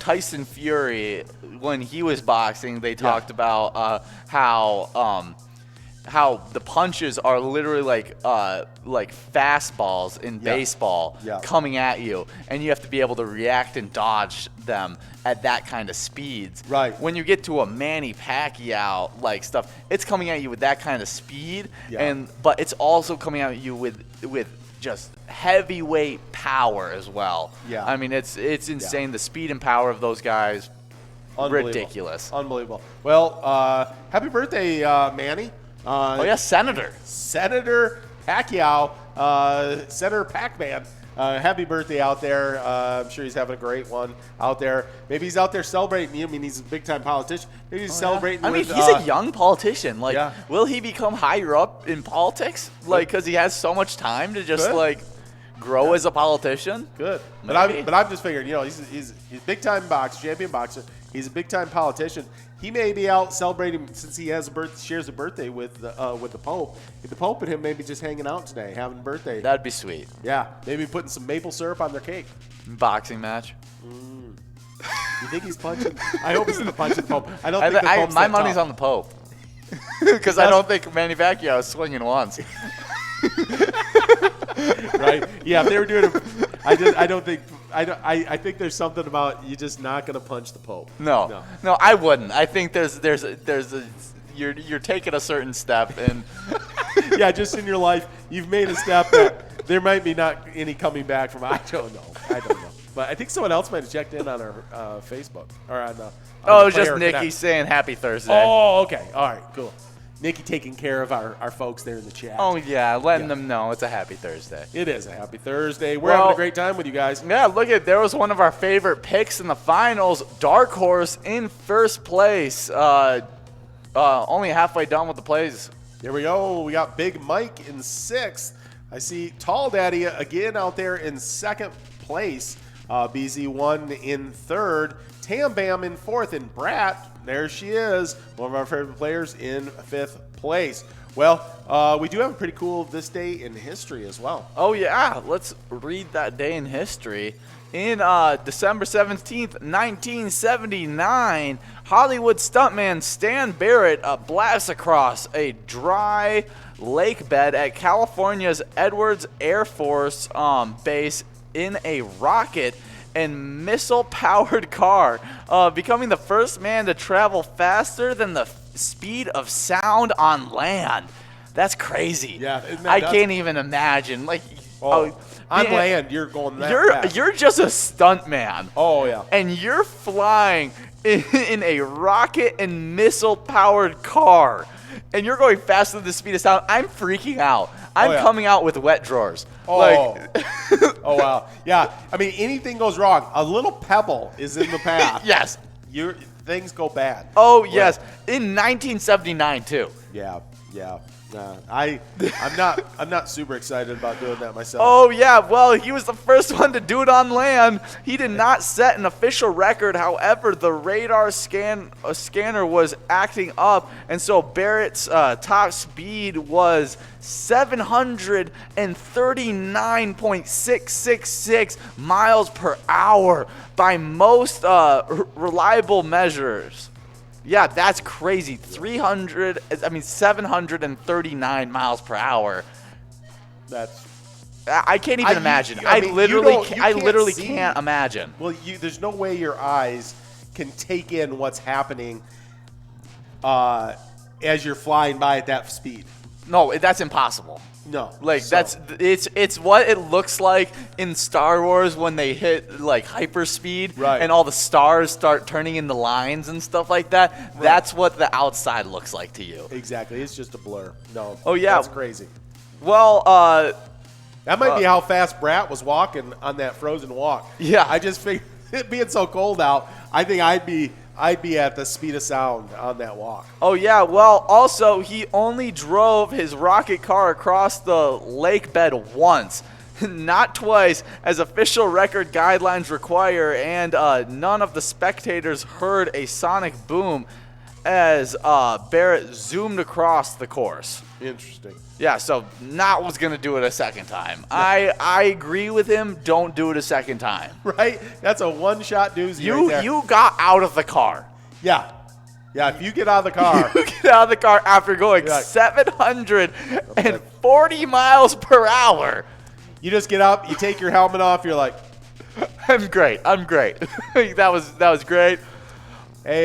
Tyson Fury, when he was boxing, they talked about how the punches are literally like fastballs in baseball coming at you, and you have to be able to react and dodge them at that kind of speeds. Right. When you get to a Manny Pacquiao like stuff, it's coming at you with that kind of speed, but it's also coming at you with just heavyweight power as well. Yeah. I mean, it's insane the speed and power of those guys. Ridiculous. Unbelievable. Well, happy birthday, Manny. Senator Pacquiao, Senator Pac-Man. Happy birthday out there. I'm sure he's having a great one out there. Maybe he's out there celebrating. I mean, he's a big-time politician. Maybe he's celebrating with... he's a young politician. Will he become higher up in politics? Because he has so much time to just, grow as a politician? Good. But I'm just figuring, he's a big-time champion boxer. He's a big-time politician. He may be out celebrating since he shares a birthday with the Pope. The Pope and him may be just hanging out today, having a birthday. That'd be sweet. Yeah, maybe putting some maple syrup on their cake. Boxing match. You think he's punching? I hope he's not punching the Pope. I don't think the Pope's my money's on the Pope. Because I don't think Manny Pacquiao is swinging once. Right? Yeah, if they were doing it, I think there's something about you just not going to punch the Pope. No, I wouldn't. I think you're taking a certain step, and yeah, just in your life, you've made a step that there might be not any coming back from. I don't know. But I think someone else might have checked in on our Facebook or on the. Oh, it was just Nikki saying Happy Thursday. Oh, okay. All right, cool. Nikki taking care of our folks there in the chat. Oh, yeah, letting them know it's a Happy Thursday. It is a Happy Thursday. We're having a great time with you guys. Yeah, look at there was one of our favorite picks in the finals. Dark Horse in first place. Only halfway done with the plays. Here we go. We got Big Mike in 6th. I see Tall Daddy again out there in 2nd place. BZ1 in 3rd. Tam Bam in 4th. And Brat, there she is, one of our favorite players in 5th place. Well, we do have a pretty cool this day in history as well. Oh, yeah. Let's read that day in history. In December 17th, 1979, Hollywood stuntman Stan Barrett blasts across a dry lake bed at California's Edwards Air Force Base in a rocket and missile-powered car, becoming the first man to travel faster than the speed of sound on land. That's crazy. Yeah, I can't even imagine. Like, on land, you're going that fast. You're just a stunt man. Oh, yeah. And you're flying in a rocket and missile-powered car. And you're going faster than the speed of sound. I'm freaking out. I'm coming out with wet drawers. Oh. Oh, wow. Yeah. I mean, anything goes wrong. A little pebble is in the path. Yes. Things go bad. Oh, yes. In 1979, too. Yeah. I'm not super excited about doing that myself. Oh, yeah. Well, he was the first one to do it on land. He did not set an official record. However, the radar scanner was acting up, and so Barrett's top speed was 739.666 miles per hour by most reliable measures. Yeah, that's crazy. 739 miles per hour. I can't even imagine. I literally can't imagine. Well, there's no way your eyes can take in what's happening as you're flying by at that speed. No, that's impossible. No. Like it's what it looks like in Star Wars when they hit like hyperspeed and all the stars start turning into lines and stuff like that. Right. That's what the outside looks like to you. Exactly. It's just a blur. No. Oh yeah. That's crazy. Well, that might be how fast Brat was walking on that frozen walk. Yeah. I just figured it being so cold out, I think I'd be at the speed of sound on that walk. Oh, yeah. Well, also, he only drove his rocket car across the lake bed once, not twice, as official record guidelines require, and none of the spectators heard a sonic boom as Barrett zoomed across the course. Interesting. Yeah, so not was going to do it a second time. I agree with him. Don't do it a second time. Right? That's a one-shot doozy right there. You got out of the car. Yeah. Yeah, if you get out of the car. You get out of the car after going 740 miles per hour. You just get up, you take your helmet off, you're like, I'm great. that was great. Hey,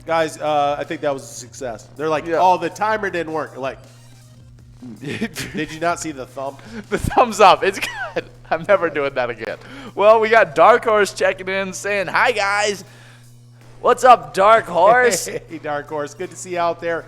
guys, I think that was a success. They're like, oh, the timer didn't work. You're like, did you not see the thumb? The thumbs up. It's good. I'm never doing that again. Well, we got Dark Horse checking in saying, hi, guys. What's up, Dark Horse? Hey, Dark Horse. Good to see you out there.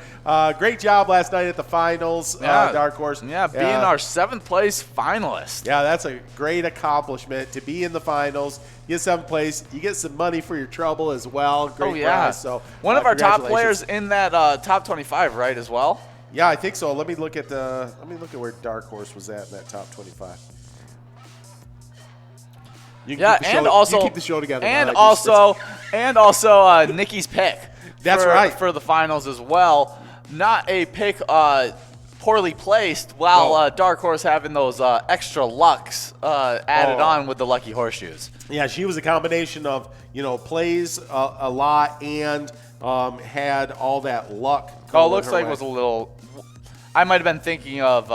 Great job last night at the finals, Dark Horse. Yeah, being our 7th place finalist. Yeah, that's a great accomplishment to be in the finals. You get 7th place. You get some money for your trouble as well. Great prize. So one of our top players in that top 25, right, as well? Yeah, I think so. Let me look at where Dark Horse was at in that top 25. You keep the show together. And also Nikki's pick. That's right. For the finals as well. Not a pick poorly placed, while Dark Horse having those extra lucks added on with the lucky horseshoes. Yeah, she was a combination of plays a lot and had all that luck. Oh, it looks like it was a little. I might have been thinking of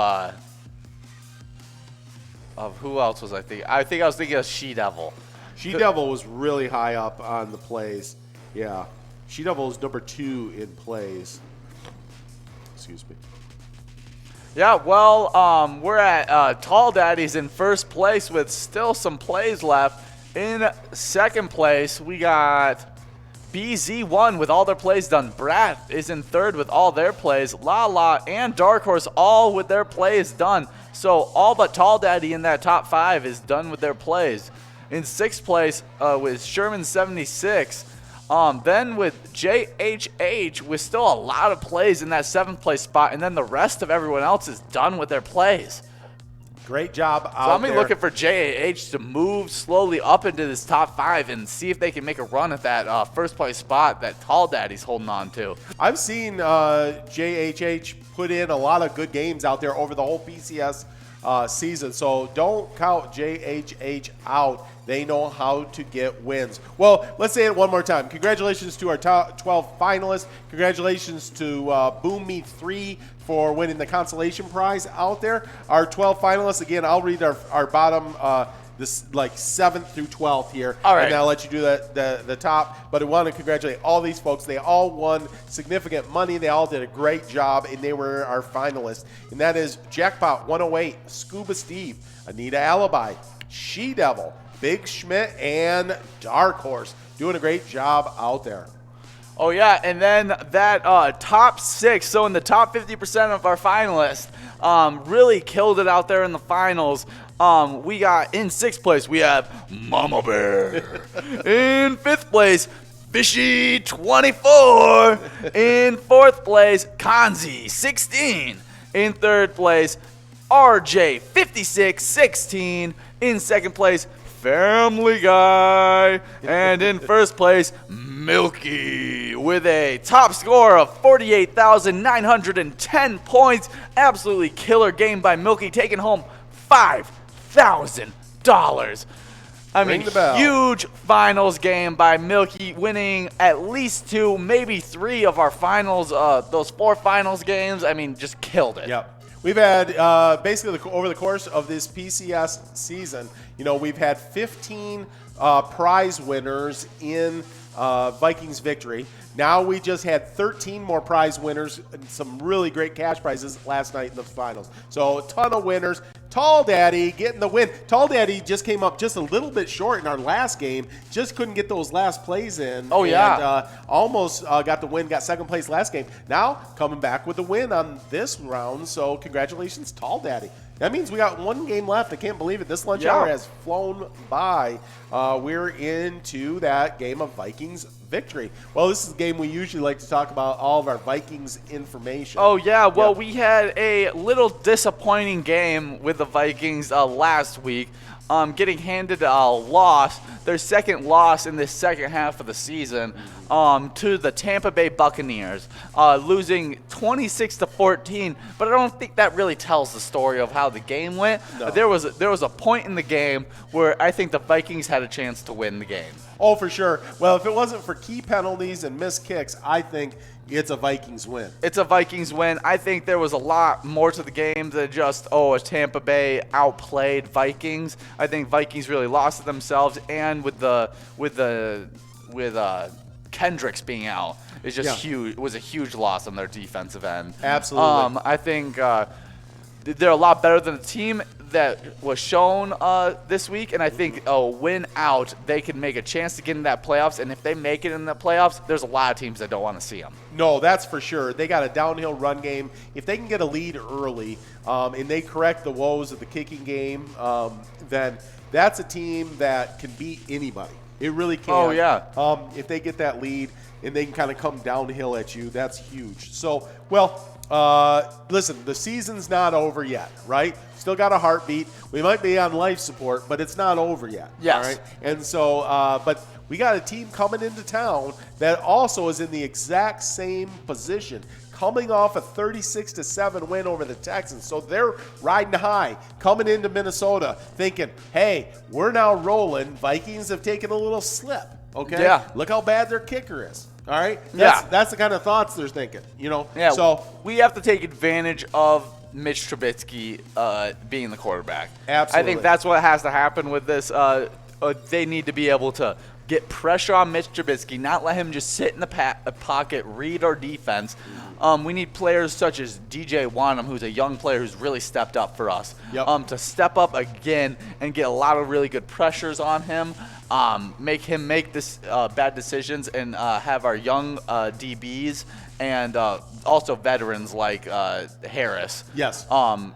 who else was I thinking? I think I was thinking of She-Devil. She-Devil was really high up on the plays. Yeah. She-Devil was number 2 in plays. Excuse me. Yeah, well, we're at Tall Daddy's in first place with still some plays left. In second place, we got BZ1 with all their plays done. Brat is in third with all their plays. Lala and Dark Horse all with their plays done. So all but Tall Daddy in that top 5 is done with their plays. In sixth place with Sherman 76. Then with JHH with still a lot of plays in that 7th place spot. And then the rest of everyone else is done with their plays. Great job out So I'm there. looking for JAH to move slowly up into this top 5 and see if they can make a run at that first place spot that Tall Daddy's holding on to. I've seen JHH put in a lot of good games out there over the whole PCS season, so don't count JHH out. They know how to get wins. Well, let's say it one more time. Congratulations to our top 12 finalists. Congratulations to Boom Me 3 for winning the consolation prize out there. Our 12 finalists, again, I'll read our bottom, this like 7th through 12th here. All right. And then I'll let you do the top. But I want to congratulate all these folks. They all won significant money. They all did a great job, and they were our finalists. And that is Jackpot 108, Scuba Steve, Anita Alibi, She Devil, Big Schmidt, and Dark Horse. Doing a great job out there. Oh, yeah, and then that top 6, so in the top 50% of our finalists, really killed it out there in the finals. We got, in 6th place, we have Mama Bear. In 5th place, Fishy 24. In 4th place, Kanzi 16. In 3rd place, RJ 5616. In 2nd place, Family Guy. And in 1st place, Milky with a top score of 48,910 points. Absolutely killer game by Milky, taking home $5,000. I mean, huge finals game by Milky, winning at least 2, maybe 3 of our finals, those 4 finals games. I mean, just killed it. Yep. We've had, basically, over the course of this PCS season, we've had 15 prize winners in Vikings victory. Now we just had 13 more prize winners and some really great cash prizes last night in the finals. So a ton of winners. Tall Daddy getting the win. Tall Daddy just came up just a little bit short in our last game. Just couldn't get those last plays in. Oh, yeah. And almost got the win, got 2nd place last game. Now coming back with the win on this round. So congratulations, Tall Daddy. That means we got 1 game left. I can't believe it. This lunch hour has flown by. We're into that game of Vikings victory. Well, this is a game we usually like to talk about all of our Vikings information. Oh, yeah. Well, we had a little disappointing game with the Vikings last week. Getting handed a loss, their 2nd loss in the 2nd half of the season, to the Tampa Bay Buccaneers, losing 26-14. But I don't think that really tells the story of how the game went. No. There was a point in the game where I think the Vikings had a chance to win the game. Oh, for sure. Well, if it wasn't for key penalties and missed kicks, I think it's a Vikings win. It's a Vikings win. I think there was a lot more to the game than just, a Tampa Bay outplayed Vikings. I think Vikings really lost to themselves, and with Kendricks being out, it's just huge. It was a huge loss on their defensive end. Absolutely. I think they're a lot better than the team that was shown this week, and I think a win out, they can make a chance to get in that playoffs. And if they make it in the playoffs, there's a lot of teams that don't want to see them. No, that's for sure. They got a downhill run game. If they can get a lead early and they correct the woes of the kicking game, then that's a team that can beat anybody. It really can. Oh, yeah. If they get that lead and they can kind of come downhill at you, that's huge. So, listen, the season's not over yet, right? Still got a heartbeat. We might be on life support, but it's not over yet. Yes. All right? And so, but we got a team coming into town that also is in the exact same position, coming off a 36-7 win over the Texans. So they're riding high, coming into Minnesota, thinking, hey, we're now rolling. Vikings have taken a little slip, okay? Yeah. Look how bad their kicker is. All right? Yeah. That's the kind of thoughts they're thinking, Yeah, so we have to take advantage of Mitch Trubisky being the quarterback. Absolutely. I think that's what has to happen with this. They need to be able to get pressure on Mitch Trubisky, not let him just sit in the pocket, read our defense. We need players such as DJ Wanham, who's a young player who's really stepped up for us, to step up again and get a lot of really good pressures on him. Make him make this bad decisions, and have our young DBs and also veterans like Harris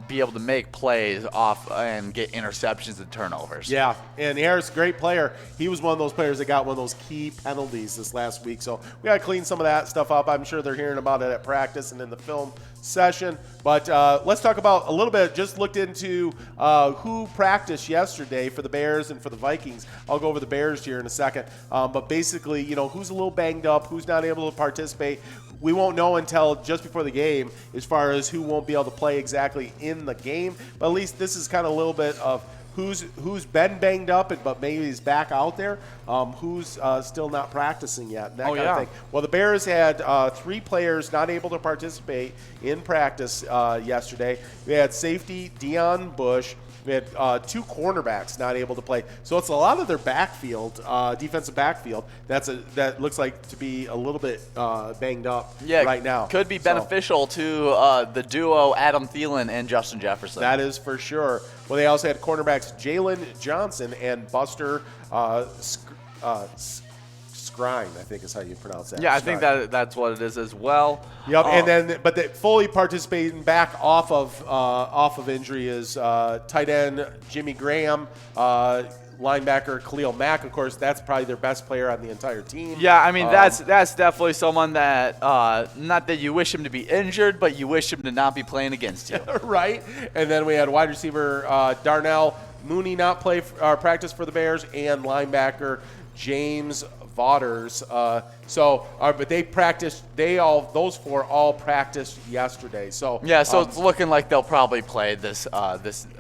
be able to make plays off and get interceptions and turnovers. Yeah, and Harris, great player. He was one of those players that got one of those key penalties this last week. So we got to clean some of that stuff up. I'm sure they're hearing about it at practice and in the film session. But let's talk about a little bit, just looked into who practiced yesterday for the Bears and for the Vikings. I'll go over the Bears here in a second. But basically, who's a little banged up, who's not able to participate. We won't know until just before the game as far as who won't be able to play exactly in the game. But at least this is kind of a little bit of who's been banged up, but maybe is back out there, who's still not practicing yet, and that kind of thing. Well, the Bears had 3 players not able to participate in practice yesterday. We had safety Deion Bush. We had 2 cornerbacks not able to play. So it's a lot of their backfield, defensive backfield, that looks like to be a little bit banged up right now. Could be beneficial to the duo Adam Thielen and Justin Jefferson. That is for sure. Well, they also had cornerbacks Jalen Johnson and Buster Skrine, I think is how you pronounce that. Yeah, I think that's what it is as well. Yep, and then but fully participating back off of injury is tight end Jimmy Graham, linebacker Khalil Mack. Of course, that's probably their best player on the entire team. Yeah, I mean that's definitely someone that not that you wish him to be injured, but you wish him to not be playing against you. Right. And then we had wide receiver Darnell Mooney not practice for the Bears, and linebacker James Vaughters. But they practiced. Those 4 all practiced yesterday. So yeah, so it's looking like they'll probably play this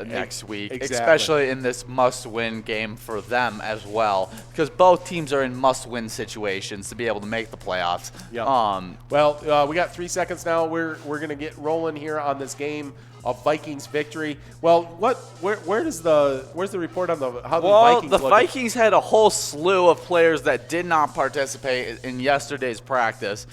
next week, especially in this must-win game for them as well, because both teams are in must-win situations to be able to make the playoffs. Yep. Well, we got 3 seconds now. We're gonna get rolling here on this game of Vikings victory. Well, where's the report on how the Vikings the looking? Vikings had a whole slew of players that did not participate in yesterday's practice.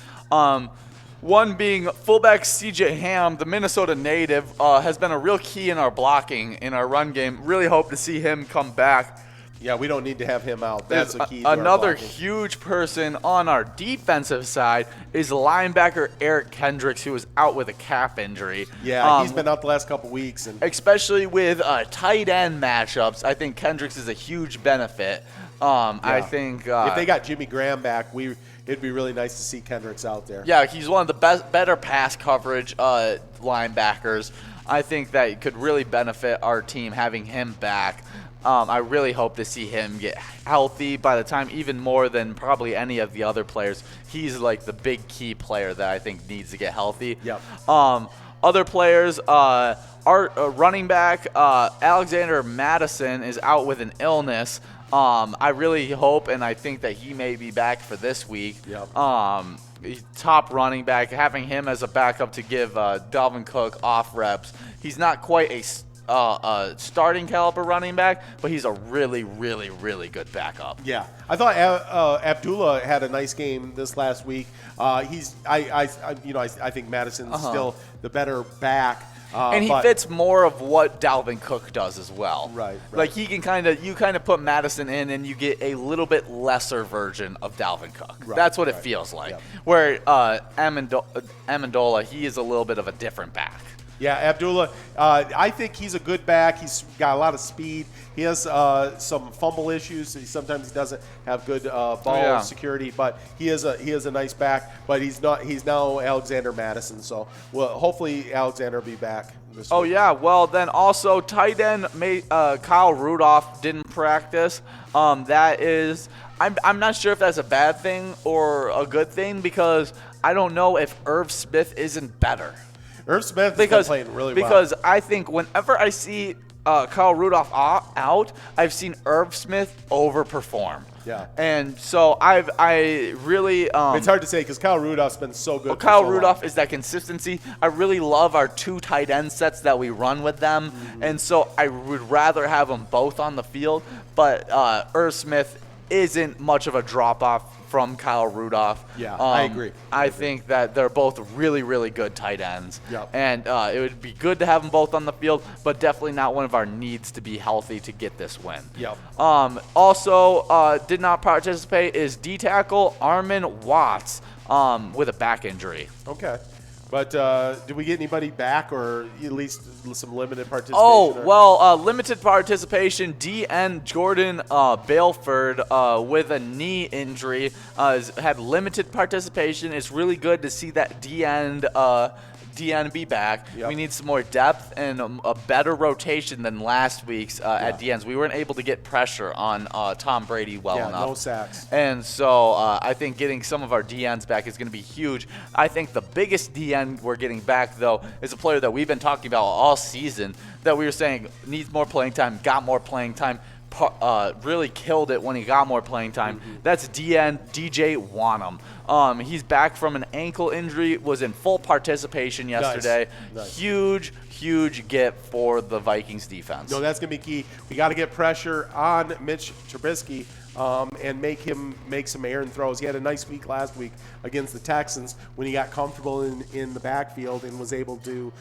One being fullback C.J. Ham, the Minnesota native, has been a real key in our blocking, in our run game. Really hope to see him come back. Yeah, we don't need to have him out. That's a key. Another huge person on our defensive side is linebacker Eric Kendricks, who is out with a calf injury. Yeah, he's been out the last couple weeks, and especially with tight end matchups, I think Kendricks is a huge benefit. I think if they got Jimmy Graham back, it'd be really nice to see Kendricks out there. Yeah, he's one of the better pass coverage linebackers. I think that it could really benefit our team having him back. I really hope to see him get healthy by the time, even more than probably any of the other players. He's like the big key player that I think needs to get healthy. Yep. Other players, our running back, Alexander Madison, is out with an illness. I really hope and I think that he may be back for this week. Yep. Top running back, having him as a backup to give Dalvin Cook off reps. He's not quite a starting caliber running back, but he's a really, really, really good backup. Yeah, I thought Abdullah had a nice game this last week. I think Madison's still the better back. And he fits more of what Dalvin Cook does as well. Right. Like you kind of put Madison in, and you get a little bit lesser version of Dalvin Cook. Right, That's what it feels like. Yep. Where Amendola, he is a little bit of a different back. Yeah, Abdullah, I think he's a good back. He's got a lot of speed. He has some fumble issues. Sometimes he doesn't have good ball security, but he is a nice back. But he's not. He's now Alexander Madison. So hopefully Alexander will be back this week. Yeah. Well, then also tight end Kyle Rudolph didn't practice. That is. I'm not sure if that's a bad thing or a good thing, because I don't know if Irv Smith isn't better. Irv Smith has been playing really well. Because I think whenever I see Kyle Rudolph out, I've seen Irv Smith overperform. Yeah. And so I really it's hard to say because Kyle Rudolph's been so good. Kyle Rudolph is that consistency. I really love our 2 tight end sets that we run with them, and so I would rather have them both on the field. But Irv Smith isn't much of a drop-off from Kyle Rudolph. Yeah, I agree. I think that they're both really, really good tight ends. Yep. And it would be good to have them both on the field, but definitely not one of our needs to be healthy to get this win. Yep. Also, did not participate is D-tackle Armin Watts with a back injury. Okay. But did we get anybody back, or at least some limited participation? Oh, well, limited participation. DN Jordan Baleford with a knee injury had limited participation. It's really good to see that DN be back. Yep. We need some more depth and a better rotation than last week's at DNs. We weren't able to get pressure on Tom Brady well enough. No sacks. And so I think getting some of our DNs back is going to be huge. I think the biggest DN we're getting back, though, is a player that we've been talking about all season that we were saying needs more playing time, got more playing time, really killed it when he got more playing time. That's DJ Wanham. He's back from an ankle injury, was in full participation yesterday. Nice. Huge get for the Vikings defense. No, that's going to be key. We got to get pressure on Mitch Trubisky and make him make some errant throws. He had a nice week last week against the Texans when he got comfortable in the backfield and was able to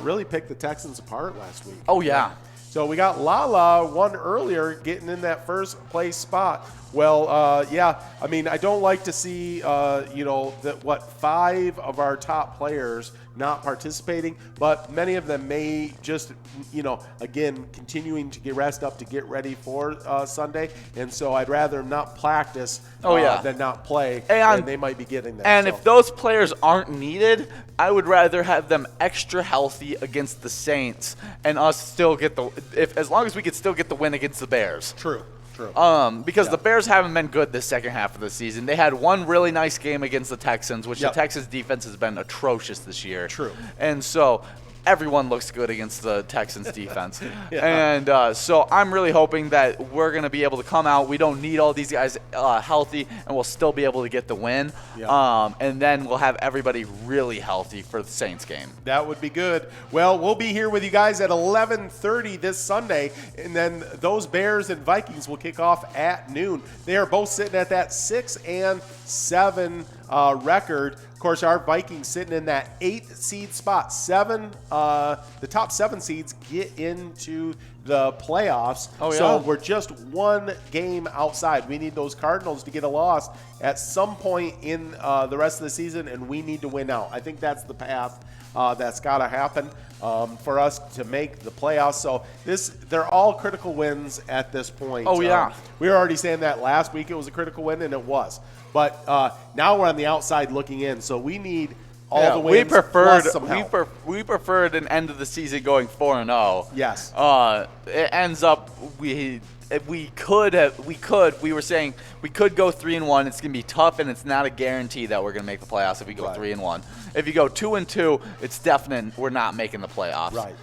really pick the Texans apart last week. Oh, yeah. So we got Lala one earlier getting in that first place spot. Well, yeah, I mean, I don't like to see, 5 of our top players not participating, but many of them may just, again, continuing to get rest up to get ready for Sunday. And so I'd rather not practice than not play, and they might be getting that. And if those players aren't needed, I would rather have them extra healthy against the Saints and us still get as long as we could still get the win against the Bears. True. Because the Bears haven't been good this second half of the season. They had one really nice game against the Texans, which the Texans defense has been atrocious this year. True. And so everyone looks good against the Texans defense. And so I'm really hoping that we're going to be able to come out. We don't need all these guys healthy, and we'll still be able to get the win. And then we'll have everybody really healthy for the Saints game. That would be good. Well, we'll be here with you guys at 11:30 this Sunday, and then those Bears and Vikings will kick off at noon. They are both sitting at that 6-7 record. Of course, our Vikings sitting in that 8th seed spot. The top 7 seeds get into the playoffs. So we're just one game outside. We need those Cardinals to get a loss at some point in the rest of the season, and we need to win out. I think that's the path that's got to happen for us to make the playoffs. So they're all critical wins at this point. We were already saying that last week it was a critical win, and it was. But now we're on the outside looking in, so we need all the wins. We preferred an end of the season going 4-0. Yes. It ends up we were saying we could go 3-1. It's gonna be tough, and it's not a guarantee that we're gonna make the playoffs if we go 3-1. If you go 2-2, it's definite we're not making the playoffs. Right.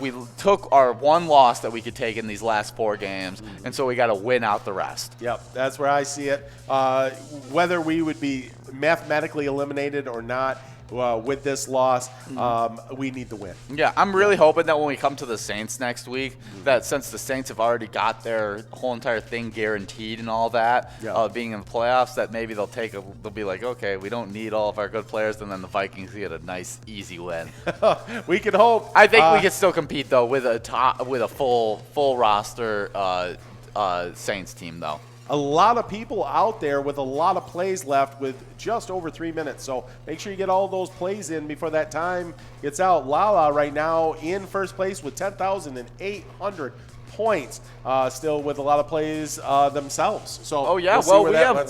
We took our one loss that we could take in these last 4 games, and so we got to win out the rest. Yep, that's where I see it. Whether we would be mathematically eliminated or not with this loss, we need to win. Yeah, I'm really hoping that when we come to the Saints next week, that since the Saints have already got their whole entire thing guaranteed and all that, being in the playoffs, that maybe they'll be like, okay, we don't need all of our good players, and then the Vikings get a nice, easy win. We can hope. I think we can still compete though with a full roster Saints team though. A lot of people out there with a lot of plays left with just over 3 minutes. So make sure you get all those plays in before that time gets out. Lala right now in first place with 10,800 points, still with a lot of plays themselves. So we have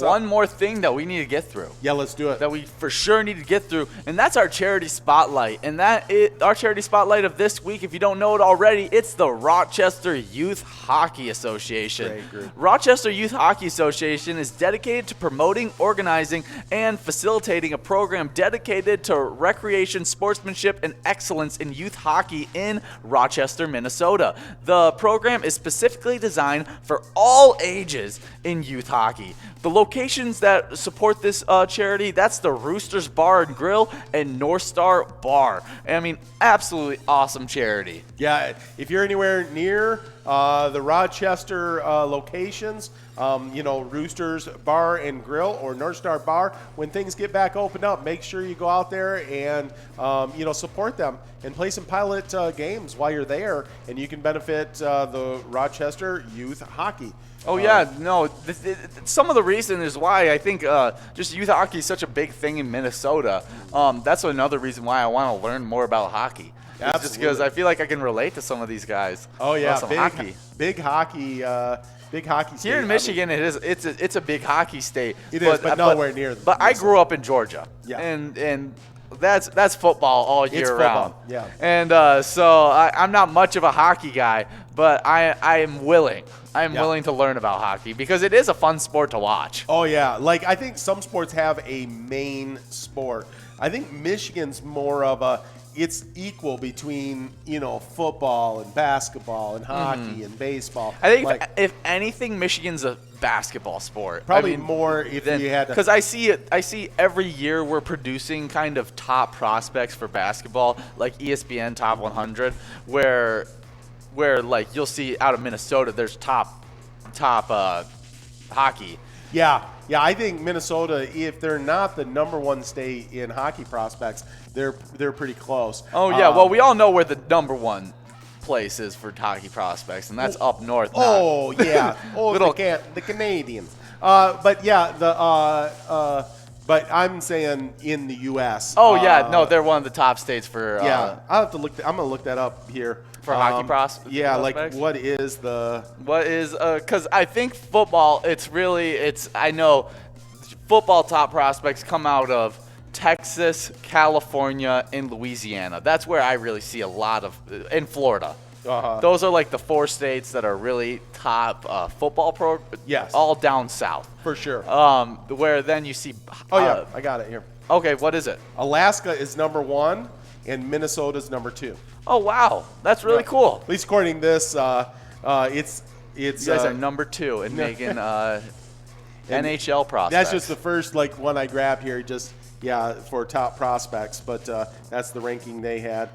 one more thing that we need to get through. Yeah, let's do it. That we for sure need to get through, and that's our charity spotlight. And our charity spotlight of this week, if you don't know it already, it's the Rochester Youth Hockey Association. Great group. Rochester Youth Hockey Association is dedicated to promoting, organizing, and facilitating a program dedicated to recreation, sportsmanship, and excellence in youth hockey in Rochester, Minnesota. The program is specifically designed for all ages in youth hockey. The locations that support this charity, that's the Roosters Bar and Grill and North Star Bar. I mean, absolutely awesome charity. Yeah, if you're anywhere near the Rochester locations, Roosters Bar and Grill or North Star Bar, when things get back opened up, make sure you go out there and, support them and play some pilot games while you're there, and you can benefit the Rochester youth hockey. Oh, yeah. No, some of the reason is why I think just youth hockey is such a big thing in Minnesota. That's another reason why I want to learn more about hockey. It's just because I feel like I can relate to some of these guys. Oh, yeah. Some hockey. Big hockey state. Here in Michigan, it's a big hockey state. It is, but nowhere near. But I grew up in Georgia. Yeah. And that's football all year round. Yeah. And so I'm not much of a hockey guy, but I am willing. I'm willing to learn about hockey because it is a fun sport to watch. Oh, yeah. Like, I think some sports have a main sport. I think Michigan's more of it's equal between, football and basketball and hockey and baseball. I think if anything, Michigan's a basketball sport. Probably more if you had to. Because I see every year we're producing kind of top prospects for basketball, like ESPN Top 100, where like you'll see out of Minnesota there's top hockey. Yeah, I think Minnesota, if they're not the number one state in hockey prospects, they're pretty close. Oh yeah, well we all know where the number one place is for hockey prospects, and that's up north. Oh yeah, the Canadians. But yeah, but I'm saying in the U.S. Oh yeah, no, they're one of the top states for. Yeah, I'll have to look. I'm gonna look that up here. For hockey prospects? Yeah, prospects? What is, because I think football, I know football top prospects come out of Texas, California, and Louisiana. That's where I really see a lot of, in Florida. Those are like the 4 states that are really top football Yes. All down south. For sure. Where then you see. Oh, yeah, I got it here. Okay, what is it? Alaska is number 1, and Minnesota's number 2. Oh, wow. That's really cool. At least according to this, it's. You guys are number 2 in making NHL prospects. That's just the first one I grabbed here, for top prospects. But that's the ranking they had.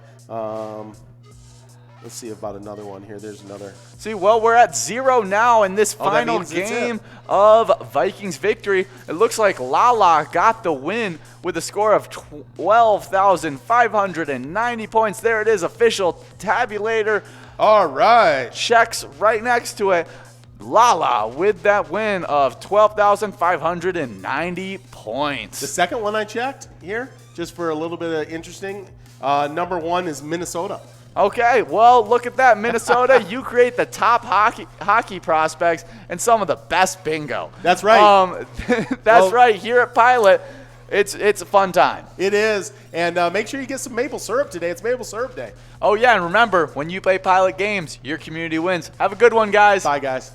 Let's see about another one here. There's another. See, well, we're at 0 now in this final game of Vikings victory. It looks like Lala got the win with a score of 12,590 points. There it is, official tabulator. All right. Checks right next to it. Lala with that win of 12,590 points. The second one I checked here, just for a little bit of interesting, number 1 is Minnesota. Okay, well, look at that, Minnesota. You create the top hockey prospects and some of the best bingo. That's right. Right. Here at Pilot, it's a fun time. It is, and make sure you get some maple syrup today. It's maple syrup day. Oh, yeah, and remember, when you play Pilot games, your community wins. Have a good one, guys. Bye, guys.